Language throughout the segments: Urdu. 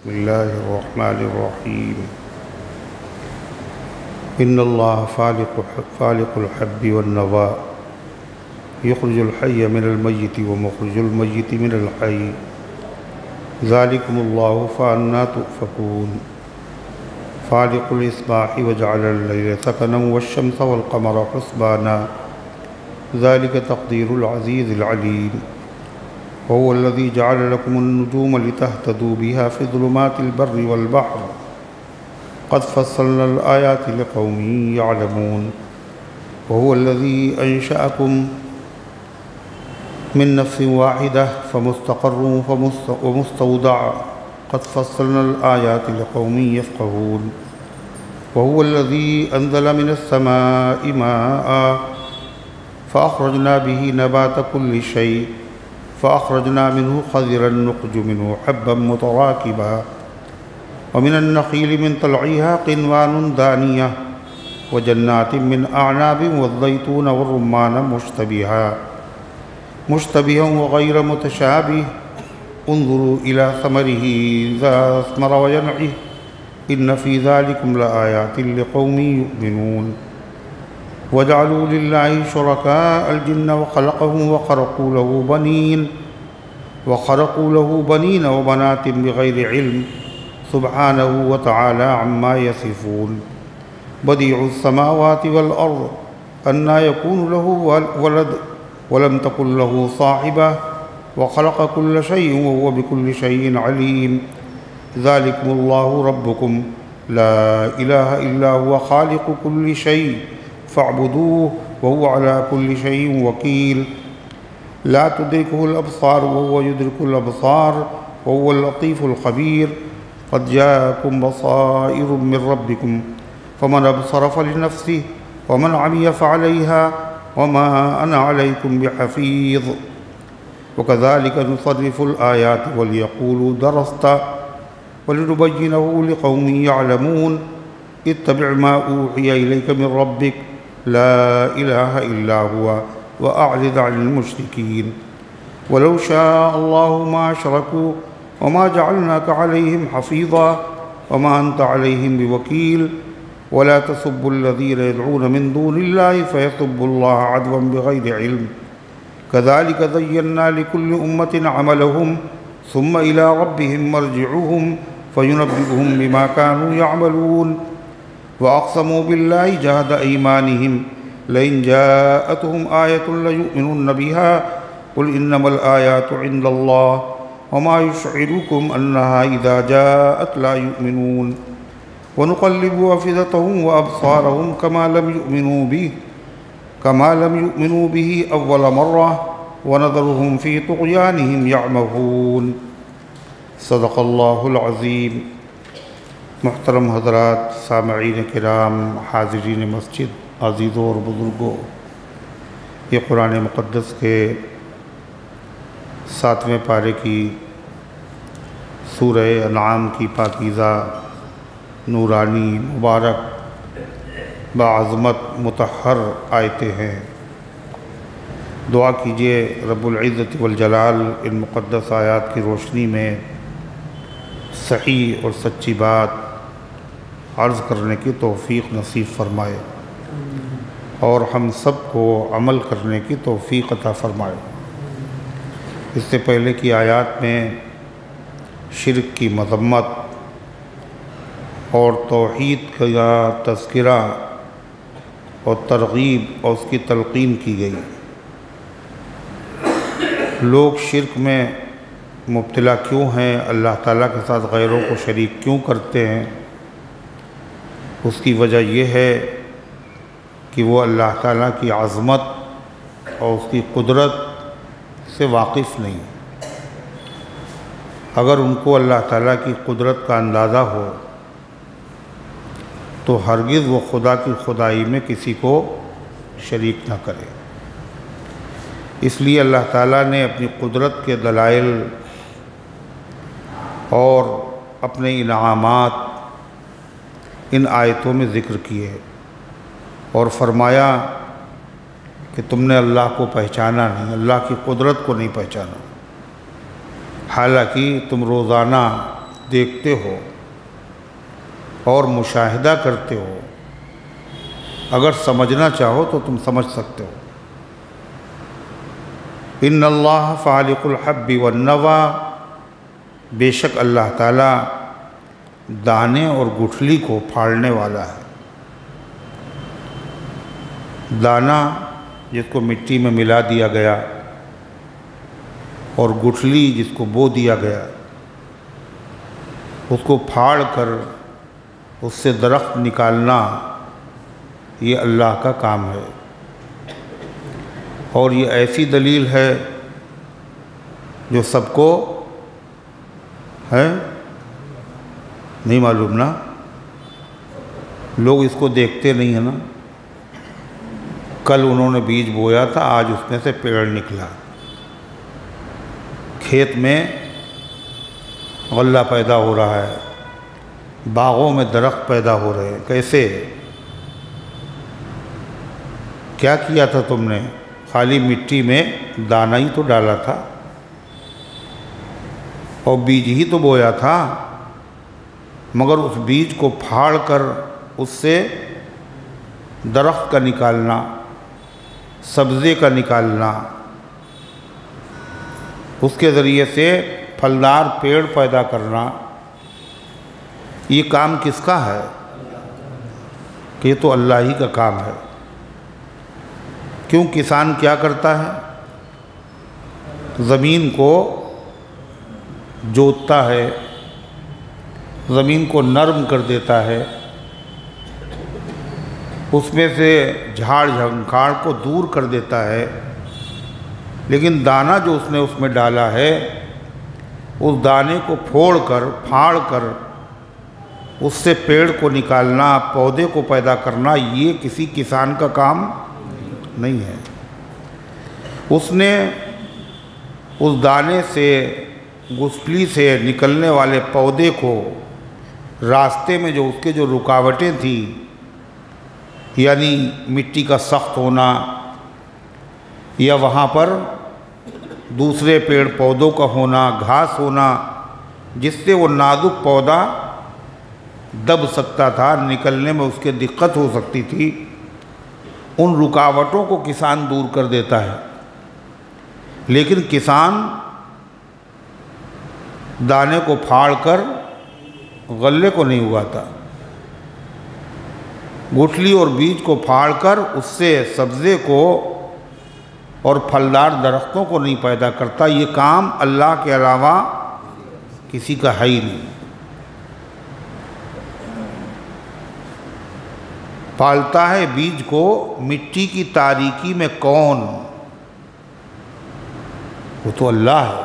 بسم اللہ الرحمن الرحیم ان اللہ فالق الحب والنوا یخرج الحی من المیت ومخرج المیت من الحی ذالکم اللہ فانا تؤفکون فالق الاصباح وجعل اللیل سکنا والشمس والقمر حسبانا ذلك تقدیر العزیز العلیم وهو الذي جعل لكم النجوم لتهتدوا بها في ظلمات البر والبحر قد فصلنا الآيات لقوم يعلمون وهو الذي أنشأكم من نفس واحدة فمستقر ومستودع قد فصلنا الآيات لقوم يفقهون وهو الذي أنزل من السماء ماء فأخرجنا به نبات كل شيء فأخرجنا منه خضرا نخرج منه حبا متراكبا ومن النخيل من طلعها قنوان دانية وجنات من أعناب والزيتون والرمان مشتبها وغير متشابه انظروا إلى ثمره إذا أثمر وينعه إن في ذلكم لآيات لقوم يؤمنون وجعلوا لله شركاء الجن وخلقهم وخرقوا له بنين وبنات بغير علم سبحانه وتعالى عما يصفون بديع السماوات والأرض أنى يكون له ولد ولم تكن له صاحبة وخلق كل شيء وهو بكل شيء عليم ذلكم الله ربكم لا إله إلا هو خالق كل شيء فاعبدوه وهو على كل شيء وكيل لا تدركه الأبصار وهو يدرك الأبصار وهو اللطيف الخبير قد جاءكم بصائر من ربكم فمن أبصر فلنفسه ومن عمي فعليها وما أنا عليكم بحفيظ وكذلك نصرف الآيات وليقولوا درست ولنبينه لقوم يعلمون اتبع ما أوحي إليك من ربك لا إله إلا هو وأعرض عن المشركين ولو شاء الله ما أشركوا وما جعلناك عليهم حفيظا وما أنت عليهم بوكيل ولا تسبوا الذين يدعون من دون الله فيسبوا الله عدوا بغير علم كذلك زينا لكل أمة عملهم ثم إلى ربهم مرجعهم فينبئهم بما كانوا يعملون وأقسموا بالله جهد أيمانهم لئن جاءتهم آية ليؤمنن بها قل إنما الآيات عند الله وما يشعركم أنها إذا جاءت لا يؤمنون ونقلب أفئدتهم وأبصارهم كما لم يؤمنوا به أول مرة ونذرهم في طغيانهم يعمهون صدق اللہ العظیم. محترم حضرات، سامعین کرام، حاضرین مسجد، عزیزوں اور بزرگوں، یہ قرآن مقدس کے 7ویں پارے کی سورہ انعام کی پاکیزہ، نورانی، مبارک، بعظمت، مطہر آیتیں ہیں. دعا کیجئے رب العزت والجلال ان مقدس آیات کی روشنی میں صحیح اور سچی بات عرض کرنے کی توفیق نصیب فرمائے اور ہم سب کو عمل کرنے کی توفیق عطا فرمائے. اس سے پہلے کی آیات میں شرک کی مذمت اور توحید کا تذکرہ اور ترغیب اور اس کی تلقین کی گئی. لوگ شرک میں مبتلا کیوں ہیں، اللہ تعالیٰ کے ساتھ غیروں کو شریک کیوں کرتے ہیں؟ اس کی وجہ یہ ہے کہ وہ اللہ تعالیٰ کی عظمت اور اس کی قدرت سے واقف نہیں. اگر ان کو اللہ تعالیٰ کی قدرت کا اندازہ ہو تو ہرگز وہ خدا کی خدائی میں کسی کو شریک نہ کرے. اس لیے اللہ تعالیٰ نے اپنی قدرت کے دلائل اور اپنے انعامات ان آیتوں میں ذکر کیے اور فرمایا کہ تم نے اللہ کو پہچانا نہیں، اللہ کی قدرت کو نہیں پہچانا. حالانکہ تم روزانہ دیکھتے ہو اور مشاہدہ کرتے ہو، اگر سمجھنا چاہو تو تم سمجھ سکتے ہو۔ ان اللہ فالق الحب والنوى، بے شک اللہ تعالیٰ دانے اور گٹھلی کو پھاڑنے والا ہے۔ دانہ جس کو مٹی میں ملا دیا گیا اور گٹھلی جس کو بو دیا گیا، اس کو پھاڑ کر اس سے درخت نکالنا، یہ اللہ کا کام ہے۔ اور یہ ایسی دلیل ہے جو سب کو ہے نہیں معلوم نا، لوگ اس کو دیکھتے نہیں ہیں نا۔ کل انہوں نے بیج بویا تھا، آج اس میں سے پیڑ نکلا، کھیت میں غلہ پیدا ہو رہا ہے، باغوں میں درخت پیدا ہو رہے ہیں۔ کیسے؟ کیا کیا تھا تم نے؟ خالی مٹی میں دانہ ہی تو ڈالا تھا اور بیج ہی تو بویا تھا، مگر اس بیج کو پھاڑ کر اس سے درخت کا نکالنا، سبزے کا نکالنا، اس کے ذریعے سے پھلدار پیڑ پیدا کرنا، یہ کام کس کا ہے؟ کہ یہ تو اللہ ہی کا کام ہے۔ کیوں؟ کسان کیا کرتا ہے؟ زمین کو جوتتا ہے، زمین کو نرم کر دیتا ہے، اس میں سے جھاڑ جھنکھاڑ کو دور کر دیتا ہے، لیکن دانہ جو اس نے اس میں ڈالا ہے، اس دانے کو پھوڑ کر پھاڑ کر اس سے پیڑ کو نکالنا، پودے کو پیدا کرنا، یہ کسی کسان کا کام نہیں ہے۔ اس نے اس دانے سے، گٹھلی سے نکلنے والے پودے کو راستے میں جو اس کے جو رکاوٹیں تھیں، یعنی مٹی کا سخت ہونا یا وہاں پر دوسرے پیڑ پودوں کا ہونا، گھاس ہونا، جس سے وہ نازک پودا دب سکتا تھا، نکلنے میں اس کے دقت ہو سکتی تھی، ان رکاوٹوں کو کسان دور کر دیتا ہے۔ لیکن کسان دانے کو پھاڑ کر غلے کو نہیں اگاتا، گٹھلی اور بیج کو پھاڑ کر اس سے سبزے کو اور پھلدار درختوں کو نہیں پیدا کرتا۔ یہ کام اللہ کے علاوہ کسی کا ہے ہی نہیں۔ پالتا ہے بیج کو مٹی کی تاریکی میں کون؟ وہ تو اللہ ہے۔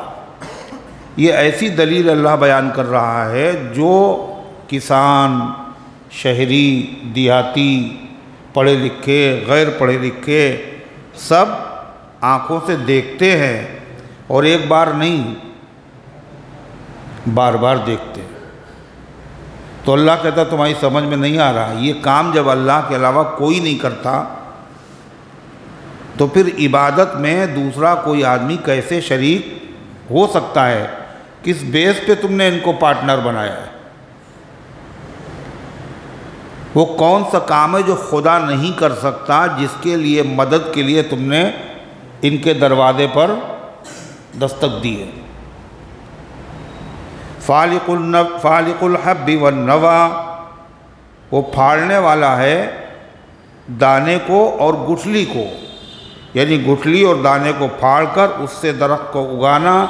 یہ ایسی دلیل اللہ بیان کر رہا ہے جو کسان، شہری، دیہاتی، پڑھے لکھے، غیر پڑھے لکھے، سب آنکھوں سے دیکھتے ہیں، اور ایک بار نہیں، بار بار دیکھتے ہیں۔ تو اللہ کہتا تمہاری سمجھ میں نہیں آ رہا، یہ کام جب اللہ کے علاوہ کوئی نہیں کرتا تو پھر عبادت میں دوسرا کوئی آدمی کیسے شریک ہو سکتا ہے؟ کس بیس پہ تم نے ان کو پارٹنر بنایا ہے؟ وہ کون سا کام ہے جو خدا نہیں کر سکتا، جس کے لیے مدد کے لیے تم نے ان کے دروازے پر دستک دی ہے؟ فالق الحب والنوى، وہ پھاڑنے والا ہے دانے کو اور گٹھلی کو، یعنی گٹھلی اور دانے کو پھاڑ کر اس سے درخت کو اگانا،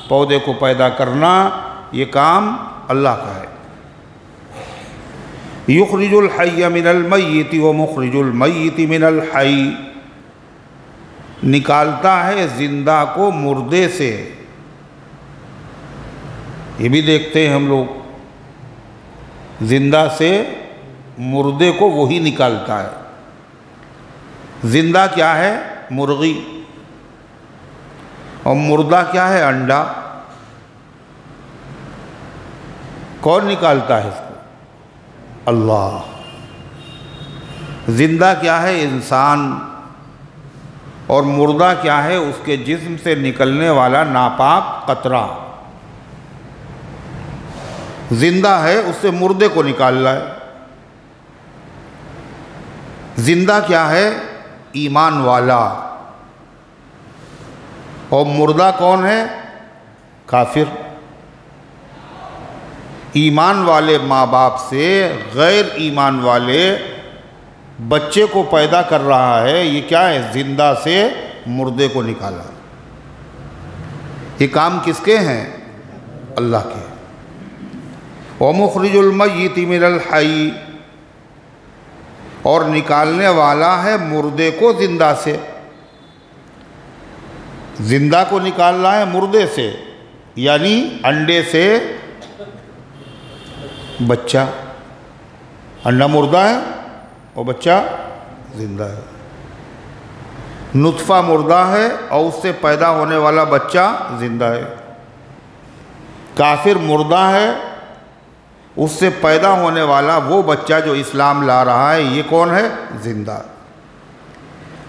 پودے کو پیدا کرنا، یہ کام اللہ کا ہے۔ یخرج الحی من المیت ومخرج المیت من الحی، نکالتا ہے زندہ کو مردے سے۔ یہ بھی دیکھتے ہیں ہم لوگ، زندہ سے مردے کو وہی نکالتا ہے۔ زندہ کیا ہے؟ مرغی، اور مردہ کیا ہے؟ انڈا۔ کون نکالتا ہے اس کو؟ اللہ۔ زندہ کیا ہے؟ انسان، اور مردہ کیا ہے؟ اس کے جسم سے نکلنے والا ناپاک قطرہ۔ زندہ ہے اس سے مردے کو نکال رہا ہے۔ زندہ کیا ہے؟ ایمان والا، اور مردہ کون ہے؟ کافر۔ ایمان والے ماں باپ سے غیر ایمان والے بچے کو پیدا کر رہا ہے، یہ کیا ہے؟ زندہ سے مردے کو نکالا۔ یہ کام کس کے ہیں؟ اللہ کے۔ وَمُخْرِجُ الْمَيِّتِ مِنَ الْحَيِّ، اور نکالنے والا ہے مردے کو زندہ سے۔ زندہ کو نکال رہا ہے مردے سے، یعنی انڈے سے بچہ۔ انڈا مردہ ہے اور بچہ زندہ ہے۔ نطفہ مردہ ہے اور اس سے پیدا ہونے والا بچہ زندہ ہے۔ کافر مردہ ہے، اس سے پیدا ہونے والا وہ بچہ جو اسلام لا رہا ہے، یہ کون ہے؟ زندہ۔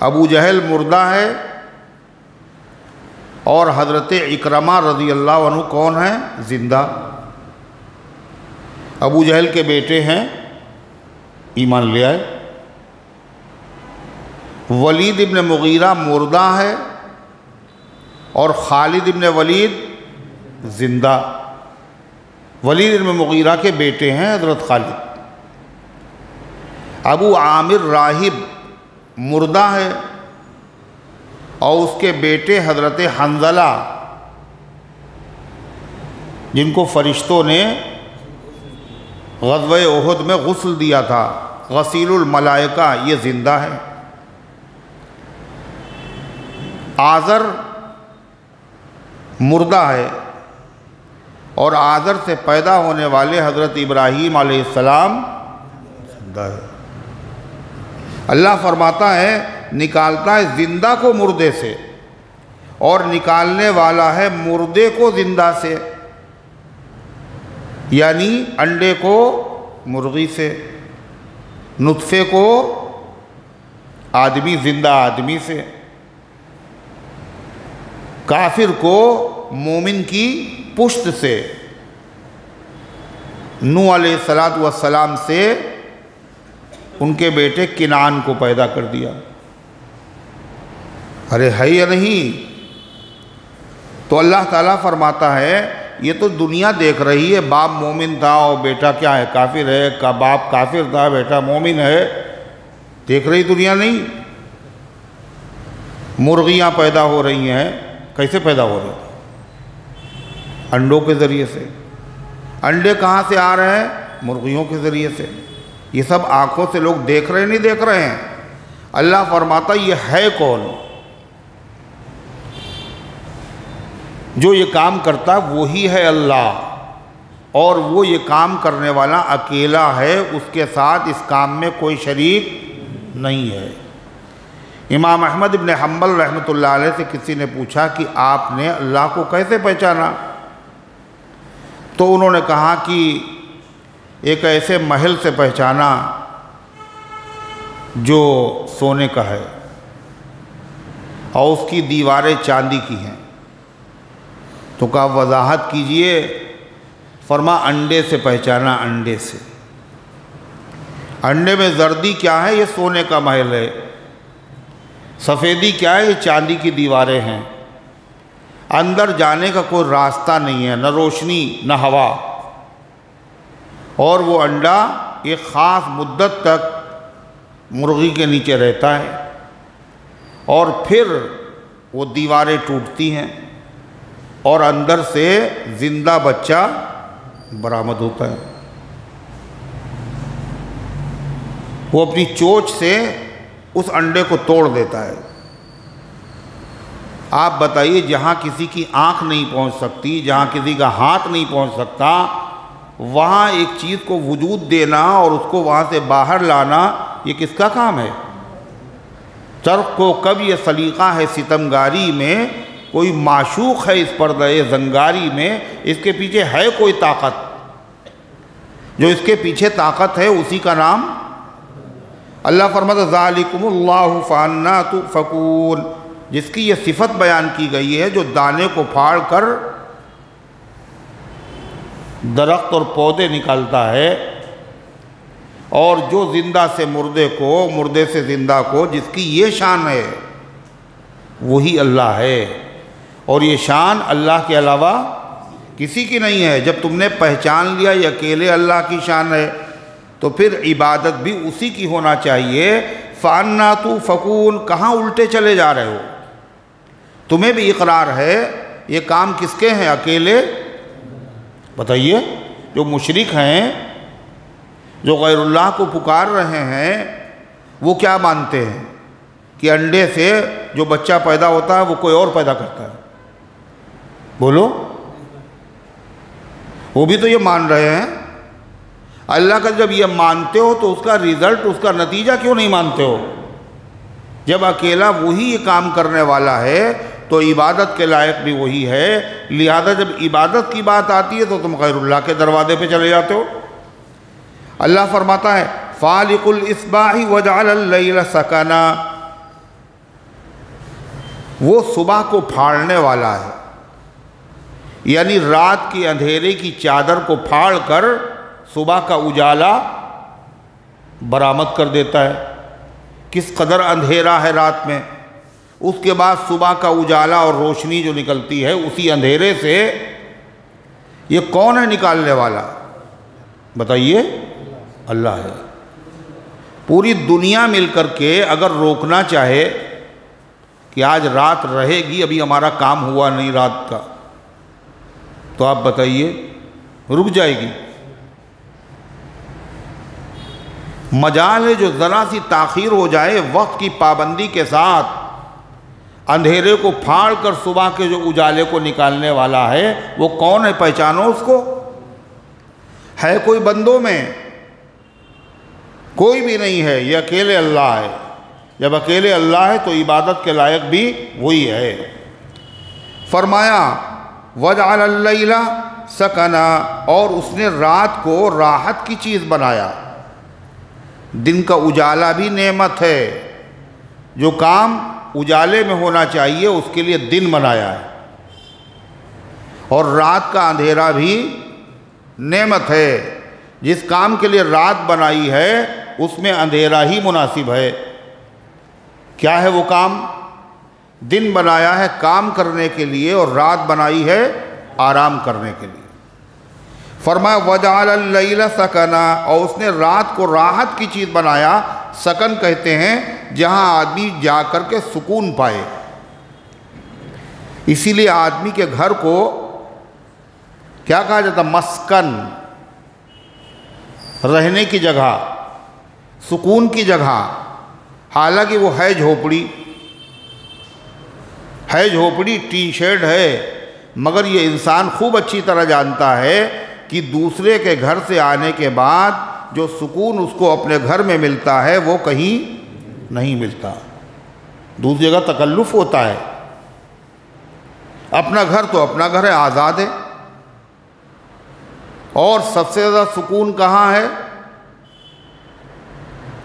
ابو جہل مردہ ہے، اور حضرت اکرمہ رضی اللہ عنہ کون ہیں؟ زندہ۔ ابو جہل کے بیٹے ہیں، ایمان لے آئے۔ ولید ابن مغیرہ مردہ ہے، اور خالد ابن ولید زندہ۔ ولید ابن مغیرہ کے بیٹے ہیں حضرت خالد۔ ابو عامر راہب مردہ ہے، اور اس کے بیٹے حضرت حنظلہ، جن کو فرشتوں نے غزوہ احد میں غسل دیا تھا، غسیل الملائکہ، یہ زندہ ہے۔ آزر مردہ ہے، اور آزر سے پیدا ہونے والے حضرت ابراہیم علیہ السلام زندہ ہے۔ اللہ فرماتا ہے نکالتا ہے زندہ کو مردے سے، اور نکالنے والا ہے مردے کو زندہ سے، یعنی انڈے کو مرغی سے، نطفے کو آدمی، زندہ آدمی سے، کافر کو مومن کی پشت سے، نوح علیہ السلام سے ان کے بیٹے کنعان کو پیدا کر دیا۔ ارے ہے یا نہیں؟ تو اللہ تعالیٰ فرماتا ہے یہ تو دنیا دیکھ رہی ہے، باپ مومن تھا اور بیٹا کیا ہے؟ کافر ہے، باپ کافر تھا بیٹا مومن ہے، دیکھ رہی دنیا نہیں؟ مرغیاں پیدا ہو رہی ہیں، کیسے پیدا ہو رہی ہیں؟ انڈوں کے ذریعے سے۔ انڈے کہاں سے آ رہے ہیں؟ مرغیوں کے ذریعے سے۔ یہ سب آنکھوں سے لوگ دیکھ رہے نہیں دیکھ رہے ہیں؟ اللہ فرماتا یہ ہے کون؟ جو یہ کام کرتا وہی ہے اللہ، اور وہ یہ کام کرنے والا اکیلا ہے، اس کے ساتھ اس کام میں کوئی شریک نہیں ہے۔ امام احمد ابن حنبل رحمۃ اللہ علیہ سے کسی نے پوچھا کہ آپ نے اللہ کو کیسے پہچانا؟ تو انہوں نے کہا کہ ایک ایسے محل سے پہچانا جو سونے کا ہے اور اس کی دیواریں چاندی کی ہیں۔ تو کہا وضاحت کیجئے؟ فرما انڈے سے پہچانا، انڈے سے۔ انڈے میں زردی کیا ہے؟ یہ سونے کا محل ہے۔ سفیدی کیا ہے؟ یہ چاندی کی دیواریں ہیں۔ اندر جانے کا کوئی راستہ نہیں ہے، نہ روشنی نہ ہوا، اور وہ انڈا ایک خاص مدت تک مرغی کے نیچے رہتا ہے، اور پھر وہ دیواریں ٹوٹتی ہیں اور اندر سے زندہ بچہ برآمد ہوتا ہے۔ وہ اپنی چونچ سے اس انڈے کو توڑ دیتا ہے۔ آپ بتائیے، جہاں کسی کی آنکھ نہیں پہنچ سکتی، جہاں کسی کا ہاتھ نہیں پہنچ سکتا، وہاں ایک چیز کو وجود دینا اور اس کو وہاں سے باہر لانا، یہ کس کا کام ہے؟ چرخ کو کب یہ سلیقہ ہے ستمگاری میں، کوئی معشوق ہے اس پردہ زنگاری میں، اس کے پیچھے ہے کوئی طاقت، جو اس کے پیچھے طاقت ہے اسی کا نام اللہ فرماتا ذالکم اللہ فانا تؤفکون، جس کی یہ صفت بیان کی گئی ہے، جو دانے کو پھاڑ کر درخت اور پودے نکالتا ہے، اور جو زندہ سے مردے کو، مردے سے زندہ کو، جس کی یہ شان ہے وہی اللہ ہے، اور یہ شان اللہ کے علاوہ کسی کی نہیں ہے۔ جب تم نے پہچان لیا یہ اکیلے اللہ کی شان ہے تو پھر عبادت بھی اسی کی ہونا چاہیے۔ فَأَنَّا تُؤْفَكُونَ، کہاں الٹے چلے جا رہے ہو؟ تمہیں بھی اقرار ہے یہ کام کس کے ہیں؟ اکیلے بتائیے۔ جو مشرک ہیں، جو غیر اللہ کو پکار رہے ہیں، وہ کیا مانتے ہیں کہ انڈے سے جو بچہ پیدا ہوتا ہے وہ کوئی اور پیدا کرتا ہے؟ بولو، وہ بھی تو یہ مان رہے ہیں۔ اللہ کا جب یہ مانتے ہو تو اس کا ریزلٹ، اس کا نتیجہ کیوں نہیں مانتے ہو؟ جب اکیلا وہی یہ کام کرنے والا ہے تو عبادت کے لائق بھی وہی ہے، لہذا جب عبادت کی بات آتی ہے تو تم غیر اللہ کے دروازے پہ چلے جاتے ہو۔ اللہ فرماتا ہے فالق الاصباح وجعل اللیل سکنا، وہ صبح کو پھاڑنے والا ہے، یعنی رات کی اندھیرے کی چادر کو پھاڑ کر صبح کا اجالا برآمد کر دیتا ہے۔ کس قدر اندھیرا ہے رات میں، اس کے بعد صبح کا اجالا اور روشنی جو نکلتی ہے اسی اندھیرے سے، یہ کون ہے نکالنے والا؟ بتائیے، اللہ ہے۔ پوری دنیا مل کر کے اگر روکنا چاہے کہ آج رات رہے گی، ابھی ہمارا کام ہوا نہیں رات کا، تو آپ بتائیے رک جائے گی؟ مجال ہے جو ذرا سی تاخیر ہو جائے وقت کی پابندی کے ساتھ، اندھیرے کو پھاڑ کر صبح کے جو اجالے کو نکالنے والا ہے وہ کون ہے؟ پہچانو اس کو۔ ہے کوئی بندوں میں؟ کوئی بھی نہیں ہے، یہ اکیلے اللہ ہے۔ جب اکیلے اللہ ہے تو عبادت کے لائق بھی وہی ہے۔ فرمایا وَجَعَلَ اللَّيْلَ سَكَنًا، اور اس نے رات کو راحت کی چیز بنایا۔ دن کا اجالا بھی نعمت ہے، جو کام اجالے میں ہونا چاہیے اس کے لیے دن بنایا ہے، اور رات کا اندھیرا بھی نعمت ہے۔ جس کام کے لیے رات بنائی ہے اس میں اندھیرا ہی مناسب ہے۔ کیا ہے وہ کام؟ دن بنایا ہے کام کرنے کے لیے، اور رات بنائی ہے آرام کرنے کے لیے۔ فرمایا وَجَعَلَ اللَّيْلَ سَكَنًا، اور اس نے رات کو راحت کی چیز بنایا۔ سکن کہتے ہیں جہاں آدمی جا کر کے سکون پائے، اسی لیے آدمی کے گھر کو کیا کہا جاتا؟ مسکن، رہنے کی جگہ، سکون کی جگہ۔ حالانکہ وہ ہے جھوپڑی، ہے جھوپڑی، ٹی شیڈ ہے، مگر یہ انسان خوب اچھی طرح جانتا ہے کہ دوسرے کے گھر سے آنے کے بعد جو سکون اس کو اپنے گھر میں ملتا ہے وہ کہیں نہیں ملتا، دوسری جگہ تکلف ہوتا ہے۔ اپنا گھر تو اپنا گھر ہے، آزاد ہے۔ اور سب سے زیادہ سکون کہاں ہے؟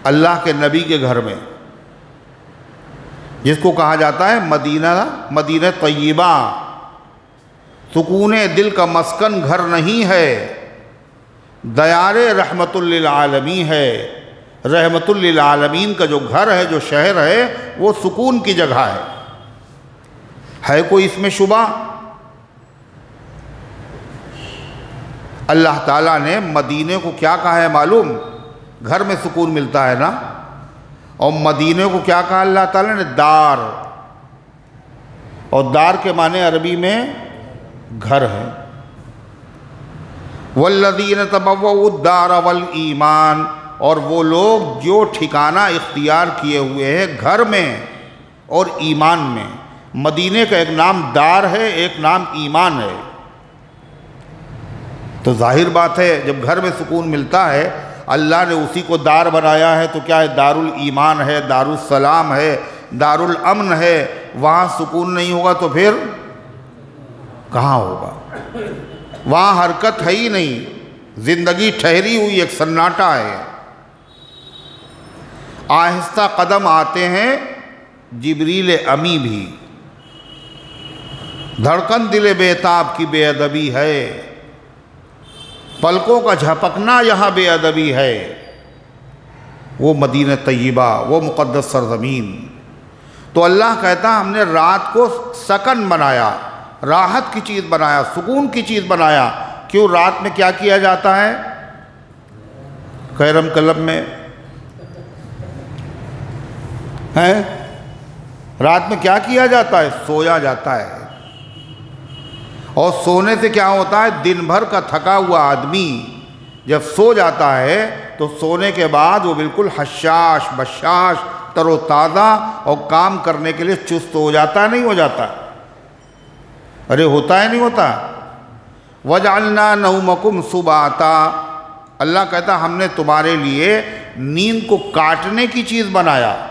اللہ کے نبی کے گھر میں، جس کو کہا جاتا ہے مدینہ طیبہ۔ سکون دل کا مسکن گھر نہیں ہے، دیار رحمت للعالمین ہے۔ رحمت للعالمین کا جو گھر ہے، جو شہر ہے، وہ سکون کی جگہ ہے کوئی اس میں شبہ؟ اللہ تعالیٰ نے مدینے کو کیا کہا ہے معلوم؟ گھر میں سکون ملتا ہے نا، اور مدینے کو کیا کہا اللہ تعالیٰ نے؟ دار۔ اور دار کے معنی عربی میں گھر ہے۔ والذین تبوؤوا الدار والایمان، اور وہ لوگ جو ٹھکانہ اختیار کیے ہوئے ہیں گھر میں اور ایمان میں۔ مدینے کا ایک نام دار ہے، ایک نام ایمان ہے۔ تو ظاہر بات ہے جب گھر میں سکون ملتا ہے، اللہ نے اسی کو دار بنایا ہے، تو کیا ہے؟ دار الایمان ہے، دار السلام ہے، دار الامن ہے۔ وہاں سکون نہیں ہوگا تو پھر کہاں ہوگا؟ وہاں حرکت ہے ہی نہیں، زندگی ٹھہری ہوئی ایک سناٹا ہے۔ آہستہ قدم آتے ہیں جبریل امی بھی، دھڑکن دل بے تاب کی بے ادبی ہے۔ پلکوں کا جھپکنا یہاں بے ادبی ہے۔ وہ مدینہ طیبہ، وہ مقدس سرزمین۔ تو اللہ کہتا ہم نے رات کو سکن بنایا، راحت کی چیز بنایا، سکون کی چیز بنایا۔ کیوں؟ رات میں کیا کیا جاتا ہے؟ کیرم کلب میں ہیں؟ رات میں کیا کیا جاتا ہے؟ سویا جاتا ہے۔ اور سونے سے کیا ہوتا ہے؟ دن بھر کا تھکا ہوا آدمی جب سو جاتا ہے تو سونے کے بعد وہ بالکل حشاش بشاش تر و تازہ اور کام کرنے کے لیے چست ہو جاتا ہے، نہیں ہو جاتا؟ ارے ہوتا ہے نہیں ہوتا؟ وَجَعَلْنَا نَوْمَكُمْ سُبَاتًا، اللہ کہتا ہم نے تمہارے لیے نیند کو کاٹنے کی چیز بنایا۔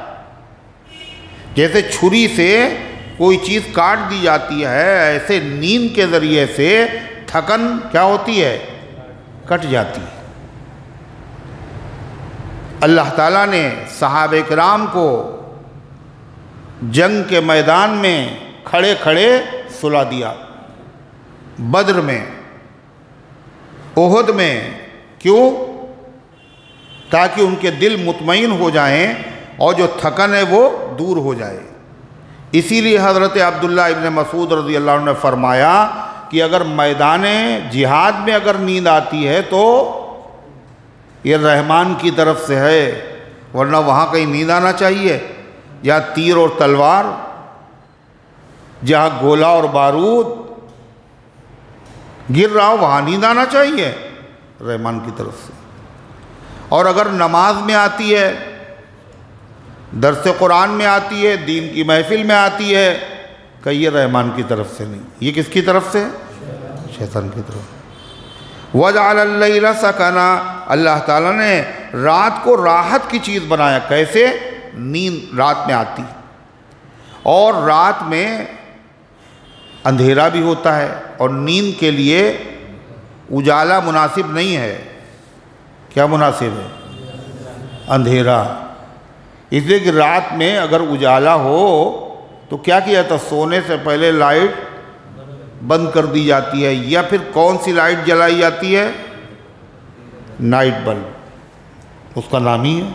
جیسے چھری سے کوئی چیز کاٹ دی جاتی ہے، ایسے نیند کے ذریعے سے تھکن کیا ہوتی ہے؟ کٹ جاتی ہے۔ اللہ تعالیٰ نے صحابہ کرام کو جنگ کے میدان میں کھڑے کھڑے سلا دیا، بدر میں، احد میں۔ کیوں؟ تاکہ ان کے دل مطمئن ہو جائیں اور جو تھکن ہے وہ دور ہو جائے۔ اسی لیے حضرت عبداللہ ابن مسعود رضی اللہ عنہ نے فرمایا کہ اگر میدان جہاد میں اگر نیند آتی ہے تو یہ رحمان کی طرف سے ہے، ورنہ وہاں کہیں نیند آنا چاہیے جہاں تیر اور تلوار، جہاں گولہ اور بارود گر رہا ہو، وہاں نیند آنا چاہیے رحمان کی طرف سے۔ اور اگر نماز میں آتی ہے، درس قرآن میں آتی ہے، دین کی محفل میں آتی ہے، کہ یہ رحمان کی طرف سے نہیں، یہ کس کی طرف سے؟ شیطان کی طرف۔ وَجَعَلَ اللَّيْلَ سَكَنًا، اللہ تعالیٰ نے رات کو راحت کی چیز بنایا۔ کیسے؟ نیند رات میں آتی، اور رات میں اندھیرا بھی ہوتا ہے، اور نیند کے لیے اجالا مناسب نہیں ہے۔ کیا مناسب ہے؟ اندھیرا۔ اس لیے کہ رات میں اگر اجالا ہو تو کیا کیا جاتا؟ سونے سے پہلے لائٹ بند کر دی جاتی ہے، یا پھر کون سی لائٹ جلائی جاتی ہے؟ نائٹ بلب، اس کا نام ہی ہے،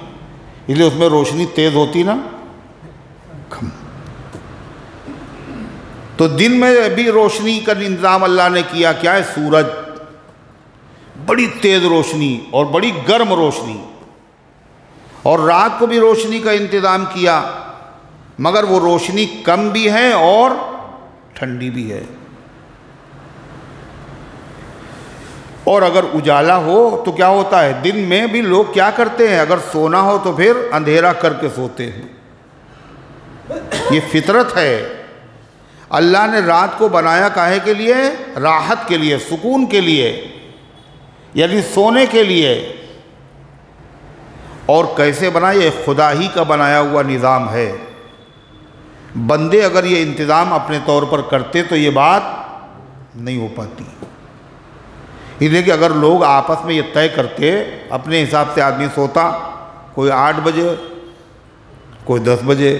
اس لیے اس میں روشنی تیز ہوتی نا۔ تو دن میں بھی روشنی کا انتظام اللہ نے کیا۔ کیا ہے؟ سورج، بڑی تیز روشنی اور بڑی گرم روشنی۔ اور رات کو بھی روشنی کا انتظام کیا، مگر وہ روشنی کم بھی ہے اور ٹھنڈی بھی ہے۔ اور اگر اجالا ہو تو کیا ہوتا ہے؟ دن میں بھی لوگ کیا کرتے ہیں؟ اگر سونا ہو تو پھر اندھیرا کر کے سوتے ہیں۔ یہ فطرت ہے۔ اللہ نے رات کو بنایا کاہے کے لیے؟ راحت کے لیے، سکون کے لیے، یعنی سونے کے لیے۔ اور کیسے بنایا؟ یہ خدا ہی کا بنایا ہوا نظام ہے۔ بندے اگر یہ انتظام اپنے طور پر کرتے تو یہ بات نہیں ہو پاتی۔ اس لیے کہ اگر لوگ آپس میں یہ طے کرتے، اپنے حساب سے آدمی سوتا، کوئی 8 بجے، کوئی 10 بجے،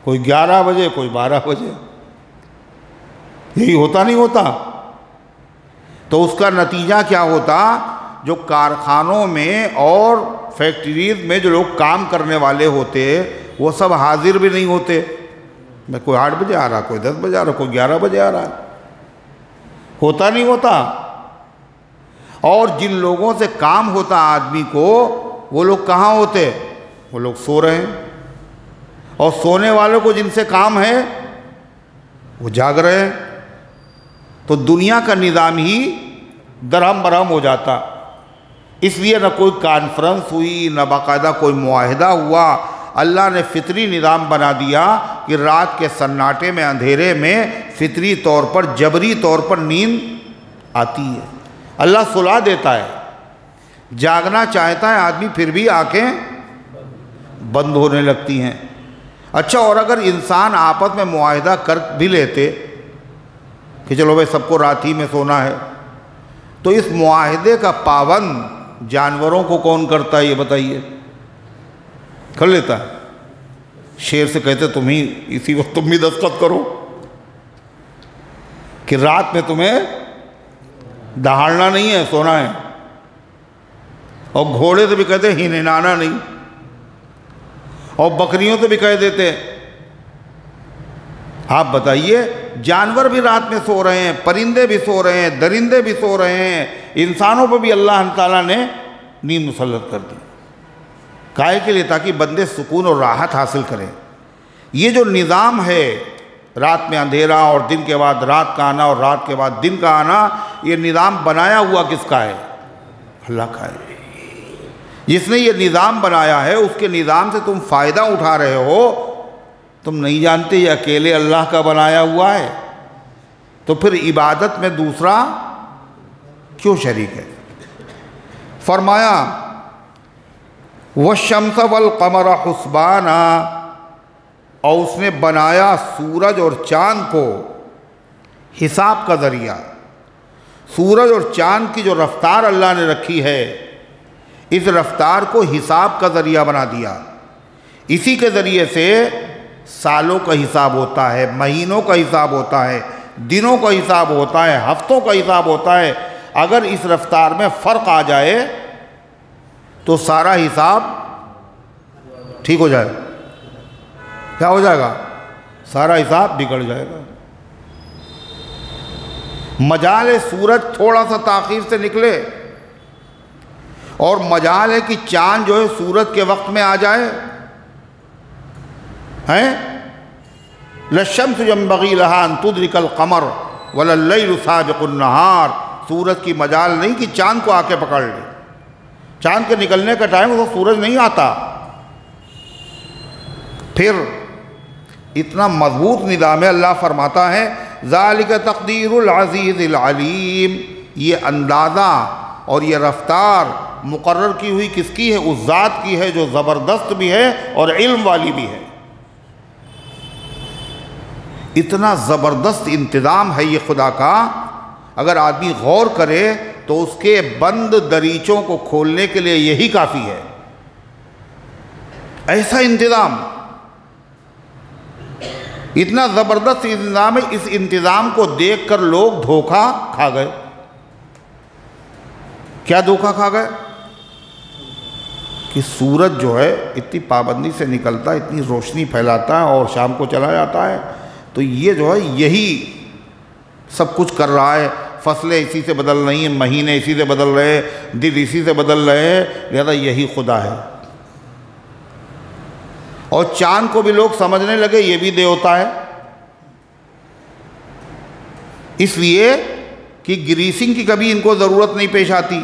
کوئی 11 بجے، کوئی 12 بجے، یہی ہوتا نہیں ہوتا؟ تو اس کا نتیجہ کیا ہوتا؟ جو کارخانوں میں اور فیکٹریز میں جو لوگ کام کرنے والے ہوتے وہ سب حاضر بھی نہیں ہوتے۔ میں کوئی 8 بجے آ رہا، کوئی 10 بجے آ رہا، کوئی 11 بجے آ رہا، ہوتا نہیں ہوتا؟ اور جن لوگوں سے کام ہوتا آدمی کو، وہ لوگ کہاں ہوتے؟ وہ لوگ سو رہے ہیں۔ اور سونے والوں کو جن سے کام ہے وہ جاگ رہے ہیں۔ تو دنیا کا نظام ہی درہم برہم ہو جاتا۔ اس لیے نہ کوئی کانفرنس ہوئی، نہ باقاعدہ کوئی معاہدہ ہوا۔ اللہ نے فطری نظام بنا دیا کہ رات کے سناٹے میں، اندھیرے میں فطری طور پر، جبری طور پر نیند آتی ہے۔ اللہ سلا دیتا ہے۔ جاگنا چاہتا ہے آدمی، پھر بھی آنکھیں بند ہونے لگتی ہیں۔ اچھا، اور اگر انسان آپس میں معاہدہ کر بھی لیتے کہ چلو بھائی سب کو رات ہی میں سونا ہے، تو اس معاہدے کا پابند جانوروں کو کون کرتا ہے؟ یہ بتائیے۔ کر لیتا ہے؟ شیر سے کہتے تم ہی اسی وقت تم بھی دستخط کرو کہ رات میں تمہیں دہاڑنا نہیں ہے، سونا ہے۔ اور گھوڑے سے بھی کہتے ہیں ہنہنانا نہیں، اور بکریوں سے بھی کہہ دیتے۔ آپ بتائیے، جانور بھی رات میں سو رہے ہیں، پرندے بھی سو رہے ہیں، درندے بھی سو رہے ہیں، انسانوں پہ بھی اللہ تعالیٰ نے نیند مسلط کر دی۔ کائے کے لیے؟ تاکہ بندے سکون اور راحت حاصل کریں۔ یہ جو نظام ہے، رات میں اندھیرا اور دن کے بعد رات کا آنا اور رات کے بعد دن کا آنا، یہ نظام بنایا ہوا کس کا ہے؟ اللہ کا ہے۔ جس نے یہ نظام بنایا ہے، اس کے نظام سے تم فائدہ اٹھا رہے ہو، تم نہیں جانتے یہ اکیلے اللہ کا بنایا ہوا ہے، تو پھر عبادت میں دوسرا کیوں شریک ہے؟ فرمایا وَالشَّمْسَ وَالْقَمَرَ حُسْبَانًا، اور اس نے بنایا سورج اور چاند کو حساب کا ذریعہ۔ سورج اور چاند کی جو رفتار اللہ نے رکھی ہے، اس رفتار کو حساب کا ذریعہ بنا دیا۔ اسی کے ذریعے سے سالوں کا حساب ہوتا ہے، مہینوں کا حساب ہوتا ہے، دنوں کا حساب ہوتا ہے، ہفتوں کا حساب ہوتا ہے۔ اگر اس رفتار میں فرق آ جائے تو سارا حساب ٹھیک ہو جائے، کیا ہو جائے گا؟ سارا حساب بگڑ جائے گا۔ مجال ہے سورج تھوڑا سا تاخیر سے نکلے، اور مجال ہے کہ چاند جو ہے سورج کے وقت میں آ جائے، ہیں؟ لَلشَّمْسُ يَنبَغِي لَهَا أَن تُدْرِكَ الْقَمَرَ وَلَا اللَّيْلُ سَابِقُ النَّهَارِ۔ سورج کی مجال نہیں کہ چاند کو آ کے پکڑ لے۔ چاند کے نکلنے کا ٹائم وہ سورج نہیں آتا۔ پھر اتنا مضبوط نظام ہے، اللہ فرماتا ہے ذَلِكَ تَقْدِيرُ الْعَزِيزِ الْعَلِيمِ، یہ اندازہ اور یہ رفتار مقرر کی ہوئی کس کی ہے؟ اس ذات کی ہے جو زبردست بھی ہے اور علم والی بھی ہے۔ اتنا زبردست انتظام ہے یہ خدا کا، اگر آدمی غور کرے تو اس کے بند دریچوں کو کھولنے کے لیے یہی کافی ہے۔ ایسا انتظام، اتنا زبردست انتظام ہے، اس انتظام کو دیکھ کر لوگ دھوکہ کھا گئے۔ کیا دھوکہ کھا گئے؟ کہ سورج جو ہے اتنی پابندی سے نکلتا ہے، اتنی روشنی پھیلاتا ہے اور شام کو چلا جاتا ہے، تو یہ جو ہے یہی سب کچھ کر رہا ہے، فصلیں اسی سے بدل رہی ہیں، مہینے اسی سے بدل رہے ہیں، دن اسی سے بدل رہے ہیں، لہذا یہی خدا ہے۔ اور چاند کو بھی لوگ سمجھنے لگے یہ بھی دیوتا ہے، اس لیے کہ گریسنگ کی کبھی ان کو ضرورت نہیں پیش آتی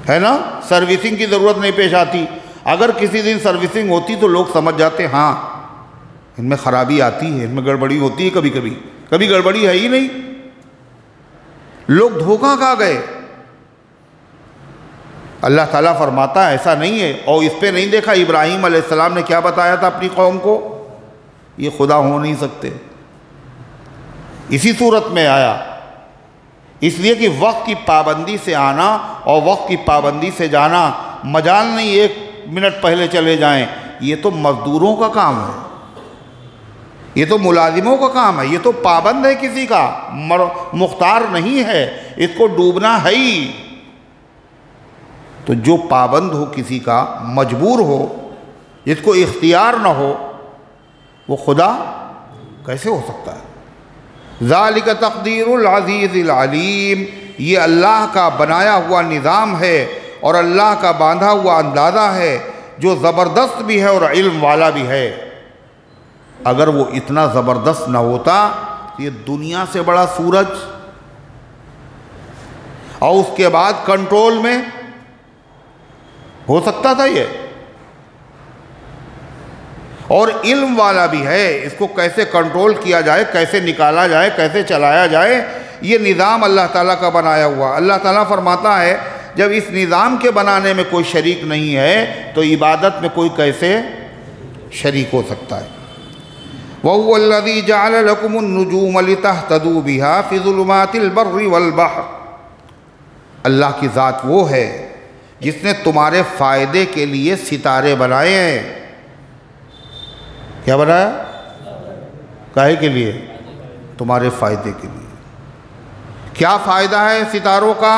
ہے نا، سروسنگ کی ضرورت نہیں پیش آتی۔ اگر کسی دن سروسنگ ہوتی تو لوگ سمجھ جاتے ہاں ان میں خرابی آتی ہے، ان میں گڑبڑی ہوتی ہے، کبھی گڑبڑی ہے ہی نہیں۔ لوگ دھوکہ کھا گئے۔ اللہ تعالیٰ فرماتا ہے ایسا نہیں ہے، اور اس پہ نہیں دیکھا ابراہیم علیہ السلام نے کیا بتایا تھا اپنی قوم کو؟ یہ خدا ہو نہیں سکتے۔ اسی صورت میں آیا، اس لیے کہ وقت کی پابندی سے آنا اور وقت کی پابندی سے جانا مجال نہیں 1 منٹ پہلے چلے جائیں، یہ تو مزدوروں کا کام ہے، یہ تو ملازموں کا کام ہے، یہ تو پابند ہے کسی کا، مختار نہیں ہے، اس کو ڈوبنا ہے ہی۔ تو جو پابند ہو کسی کا، مجبور ہو، جس کو اختیار نہ ہو، وہ خدا کیسے ہو سکتا ہے؟ ذَلِكَ تَقْدِيرُ الْعَزِيزِ الْعَلِيمِ، یہ اللہ کا بنایا ہوا نظام ہے اور اللہ کا باندھا ہوا اندازہ ہے جو زبردست بھی ہے اور علم والا بھی ہے۔ اگر وہ اتنا زبردست نہ ہوتا یہ دنیا سے بڑا سورج، اور اس کے بعد کنٹرول میں ہو سکتا تھا یہ، اور علم والا بھی ہے، اس کو کیسے کنٹرول کیا جائے، کیسے نکالا جائے، کیسے چلایا جائے، یہ نظام اللہ تعالیٰ کا بنایا ہوا۔ اللہ تعالیٰ فرماتا ہے جب اس نظام کے بنانے میں کوئی شریک نہیں ہے تو عبادت میں کوئی کیسے شریک ہو سکتا ہے؟ وَهُوَ الَّذِي جَعَلَ لَكُمُ النُّجُومَ لِتَهْتَدُوا بِهَا فِي ظُلُمَاتِ الْبَرِّ وَالْبَحْرِ، اللہ کی ذات وہ ہے جس نے تمہارے فائدے کے لیے ستارے بنائے ہیں۔ کیا بنایا؟ کاہے کے لیے؟ تمہارے فائدے کے لیے۔ کیا فائدہ ہے ستاروں کا؟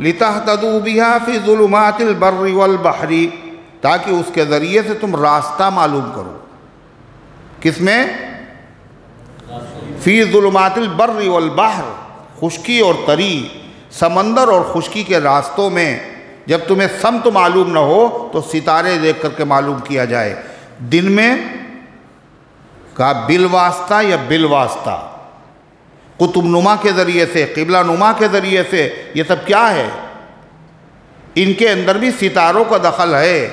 لِتَهْتَدُوا بِهَا فِي ظُلُمَاتِ الْبَرِّ وَالْبَحْرِ، تاکہ اس کے ذریعے سے تم راستہ معلوم کرو۔ کس میں؟ فی ظلمات البر والبحر، خشکی اور تری، سمندر اور خشکی کے راستوں میں جب تمہیں سمت معلوم نہ ہو تو ستارے دیکھ کر کے معلوم کیا جائے۔ دن میں کہا بالواسطہ یا بالواسطہ، قطب نما کے ذریعے سے، قبلہ نما کے ذریعے سے، یہ سب کیا ہے؟ ان کے اندر بھی ستاروں کا دخل ہے،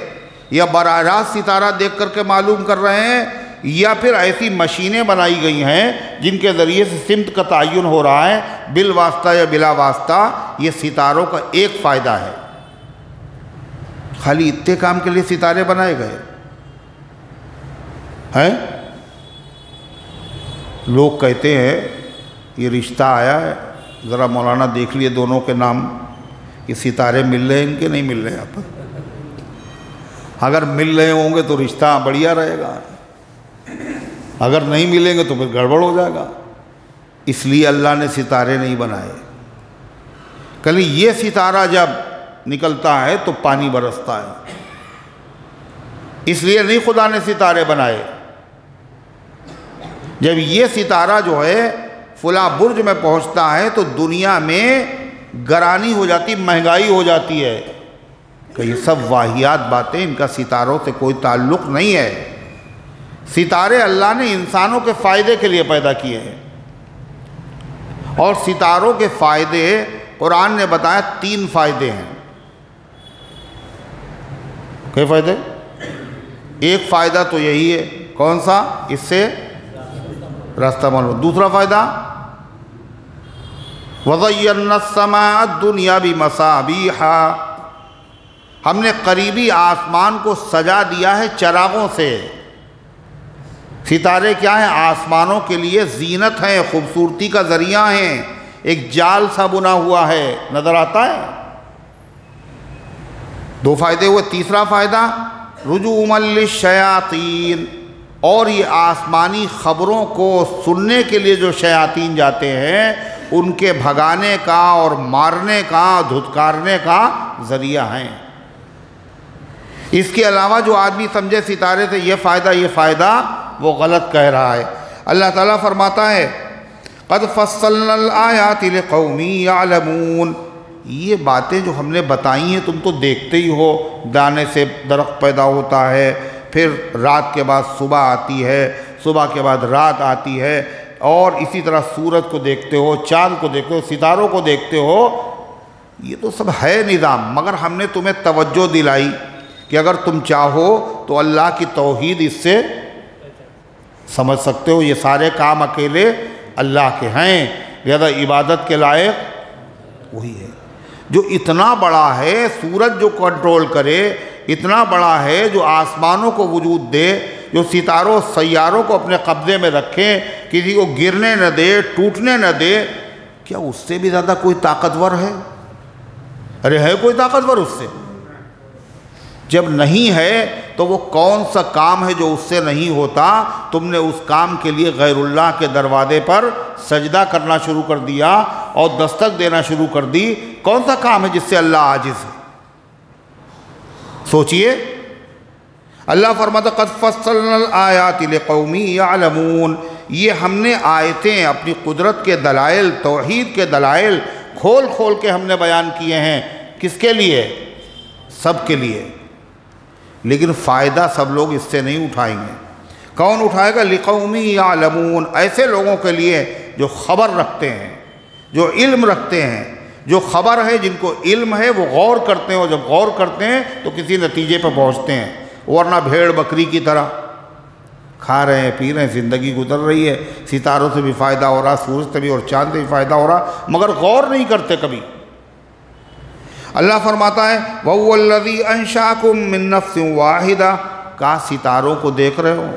یا براہ راست ستارہ دیکھ کر کے معلوم کر رہے ہیں، یا پھر ایسی مشینیں بنائی گئی ہیں جن کے ذریعے سے سمت کا تعین ہو رہا ہے۔ بالواسطہ یا بلا واسطہ، یہ ستاروں کا ایک فائدہ ہے۔ خالی اتنے کام کے لیے ستارے بنائے گئے ہیں؟ لوگ کہتے ہیں یہ رشتہ آیا ہے، ذرا مولانا دیکھ لیے دونوں کے نام، یہ ستارے مل رہے ہیں ان کے نہیں مل رہے ہیں آپ۔ اگر مل رہے ہوں گے تو رشتہ بڑھیا رہے گا، اگر نہیں ملیں گے تو پھر گڑبڑ ہو جائے گا۔ اس لیے اللہ نے ستارے نہیں بنائے۔ کہیں یہ ستارہ جب نکلتا ہے تو پانی برستا ہے، اس لیے نہیں خدا نے ستارے بنائے۔ جب یہ ستارہ جو ہے فلاں برج میں پہنچتا ہے تو دنیا میں گرانی ہو جاتی، مہنگائی ہو جاتی ہے کہ یہ سب واہیات باتیں، ان کا ستاروں سے کوئی تعلق نہیں ہے۔ ستارے اللہ نے انسانوں کے فائدے کے لیے پیدا کیے ہیں، اور ستاروں کے فائدے قرآن نے بتایا 3 فائدے ہیں۔ کئی فائدے؟ ایک فائدہ تو یہی ہے، کون سا؟ اس سے راستہ معلوم۔ دوسرا فائدہ وَزَيَّنَّا السَّمَاءَ الدُّنْيَا بِمَصَابِيحَ، ہم نے قریبی آسمان کو سجا دیا ہے چراغوں سے۔ ستارے کیا ہیں؟ آسمانوں کے لیے زینت ہیں، خوبصورتی کا ذریعہ ہیں، ایک جال سا بنا ہوا ہے، نظر آتا ہے۔ 2 فائدے ہوئے۔ تیسرا فائدہ رجوما للشیاطین، اور یہ آسمانی خبروں کو سننے کے لیے جو شیاطین جاتے ہیں ان کے بھگانے کا اور مارنے کا، دھتکارنے کا ذریعہ ہیں۔ اس کے علاوہ جو آدمی سمجھے ستارے سے یہ فائدہ، وہ غلط کہہ رہا ہے۔ اللہ تعالیٰ فرماتا ہے قد فصلنا الآیات لقوم یعلمون، یہ باتیں جو ہم نے بتائی ہیں تم تو دیکھتے ہی ہو، دانے سے درخت پیدا ہوتا ہے، پھر رات کے بعد صبح آتی ہے، صبح کے بعد رات آتی ہے، اور اسی طرح سورج کو دیکھتے ہو، چاند کو دیکھتے ہو، ستاروں کو دیکھتے ہو، یہ تو سب ہے نظام۔ مگر ہم نے تمہیں توجہ دلائی کہ اگر تم چاہو تو اللہ کی توحید اس سے سمجھ سکتے ہو، یہ سارے کام اکیلے اللہ کے ہیں، لہذا عبادت کے لائق وہی ہے جو اتنا بڑا ہے، سورج جو کنٹرول کرے، اتنا بڑا ہے جو آسمانوں کو وجود دے، جو ستاروں سیاروں کو اپنے قبضے میں رکھے، کسی کو گرنے نہ دے، ٹوٹنے نہ دے، کیا اس سے بھی زیادہ کوئی طاقتور ہے؟ ارے ہے کوئی طاقتور اس سے؟ جب نہیں ہے تو وہ کون سا کام ہے جو اس سے نہیں ہوتا؟ تم نے اس کام کے لیے غیر اللہ کے دروازے پر سجدہ کرنا شروع کر دیا اور دستک دینا شروع کر دی۔ کون سا کام ہے جس سے اللہ عاجز ہے؟ سوچئے۔ اللہ فرماتا قد فصلنا الآیات لقوم یعلمون، یہ ہم نے آیتیں، اپنی قدرت کے دلائل، توحید کے دلائل کھول کھول کے ہم نے بیان کیے ہیں۔ کس کے لیے؟ سب کے لیے، لیکن فائدہ سب لوگ اس سے نہیں اٹھائیں گے۔ کون اٹھائے گا؟ لقوم یعلمون، ایسے لوگوں کے لیے جو خبر رکھتے ہیں، جو علم رکھتے ہیں، جو خبر ہے، جن کو علم ہے، وہ غور کرتے ہیں، اور جب غور کرتے ہیں تو کسی نتیجے پہ پہنچتے ہیں، ورنہ بھیڑ بکری کی طرح کھا رہے ہیں، پی رہے ہیں، زندگی گزر رہی ہے، ستاروں سے بھی فائدہ ہو رہا، سورج سے بھی اور چاند سے بھی فائدہ ہو رہا، مگر غور نہیں کرتے کبھی۔ اللہ فرماتا ہے وَهُوَ الَّذِي أَنشَأَكُم مِّن نَّفْسٍ وَاحِدَةٍ، کہا ستاروں کو دیکھ رہے ہو،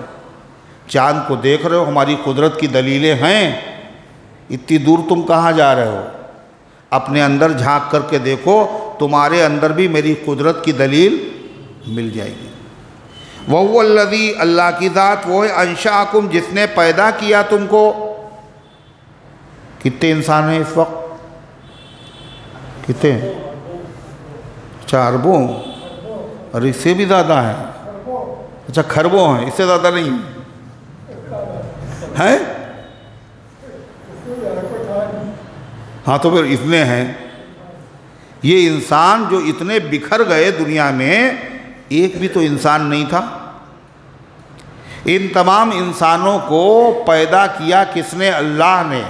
چاند کو دیکھ رہے ہو، ہماری قدرت کی دلیلیں ہیں، اتنی دور تم کہاں جا رہے ہو؟ اپنے اندر جھانک کر کے دیکھو، تمہارے اندر بھی میری قدرت کی دلیل مل جائے گی۔ وَهُوَ الَّذِي، اللہ کی ذات وہ ہے، أَنشَأَكُم، جس نے پیدا کیا تم کو۔ کتنے انسان ہیں اس وقت؟ کتنے؟ اچھا اربوں، اور اس سے بھی زیادہ ہیں؟ اچھا کھربوں ہیں، اس سے زیادہ نہیں ہیں؟ ہاں تو پھر اتنے ہیں۔ یہ انسان جو اتنے بکھر گئے دنیا میں، ایک بھی تو انسان نہیں تھا۔ ان تمام انسانوں کو پیدا کیا کس نے؟ اللہ نے۔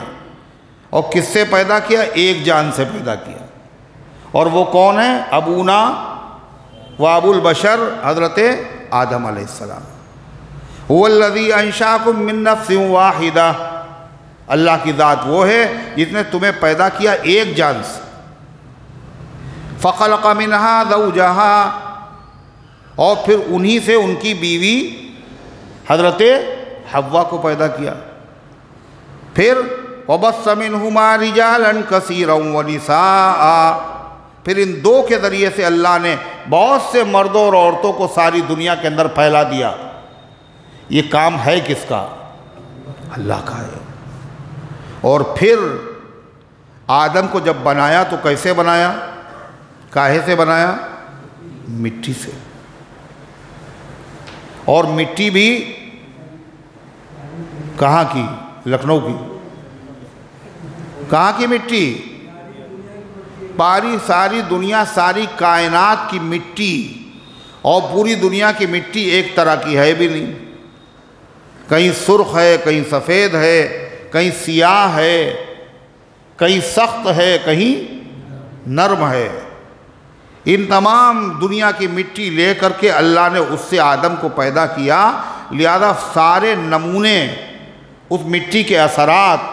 اور کس سے پیدا کیا؟ ایک جان سے پیدا کیا۔ اور وہ کون ہے؟ ابونا و ابو البشر حضرت آدم علیہ السلام۔ هو الذی انشاکم من نفس واحدہ، اللہ کی ذات وہ ہے جس نے تمہیں پیدا کیا ایک جان سے۔ فخلق منہا زوجہا، اور پھر انہی سے ان کی بیوی حضرت حوا کو پیدا کیا۔ پھر وَبَثَّ مِنْهُمَا رِجَالًا كَثِيرًا وَنِسَاءً، پھر ان دو کے ذریعے سے اللہ نے بہت سے مردوں اور عورتوں کو ساری دنیا کے اندر پھیلا دیا۔ یہ کام ہے کس کا؟ اللہ کا ہے۔ اور پھر آدم کو جب بنایا تو کیسے بنایا؟ کاہے سے بنایا؟ مٹی سے۔ اور مٹی بھی کہاں کی؟ لکھنؤ کی۔ کہاں کی مٹی؟ ساری دنیا، ساری کائنات کی مٹی، اور پوری دنیا کی مٹی ایک طرح کی ہے بھی نہیں۔ کہیں سرخ ہے، کہیں سفید ہے، کہیں سیاہ ہے، کہیں سخت ہے، کہیں نرم ہے۔ ان تمام دنیا کی مٹی لے کر کے اللہ نے اس سے آدم کو پیدا کیا، لہذا سارے نمونے اس مٹی کے اثرات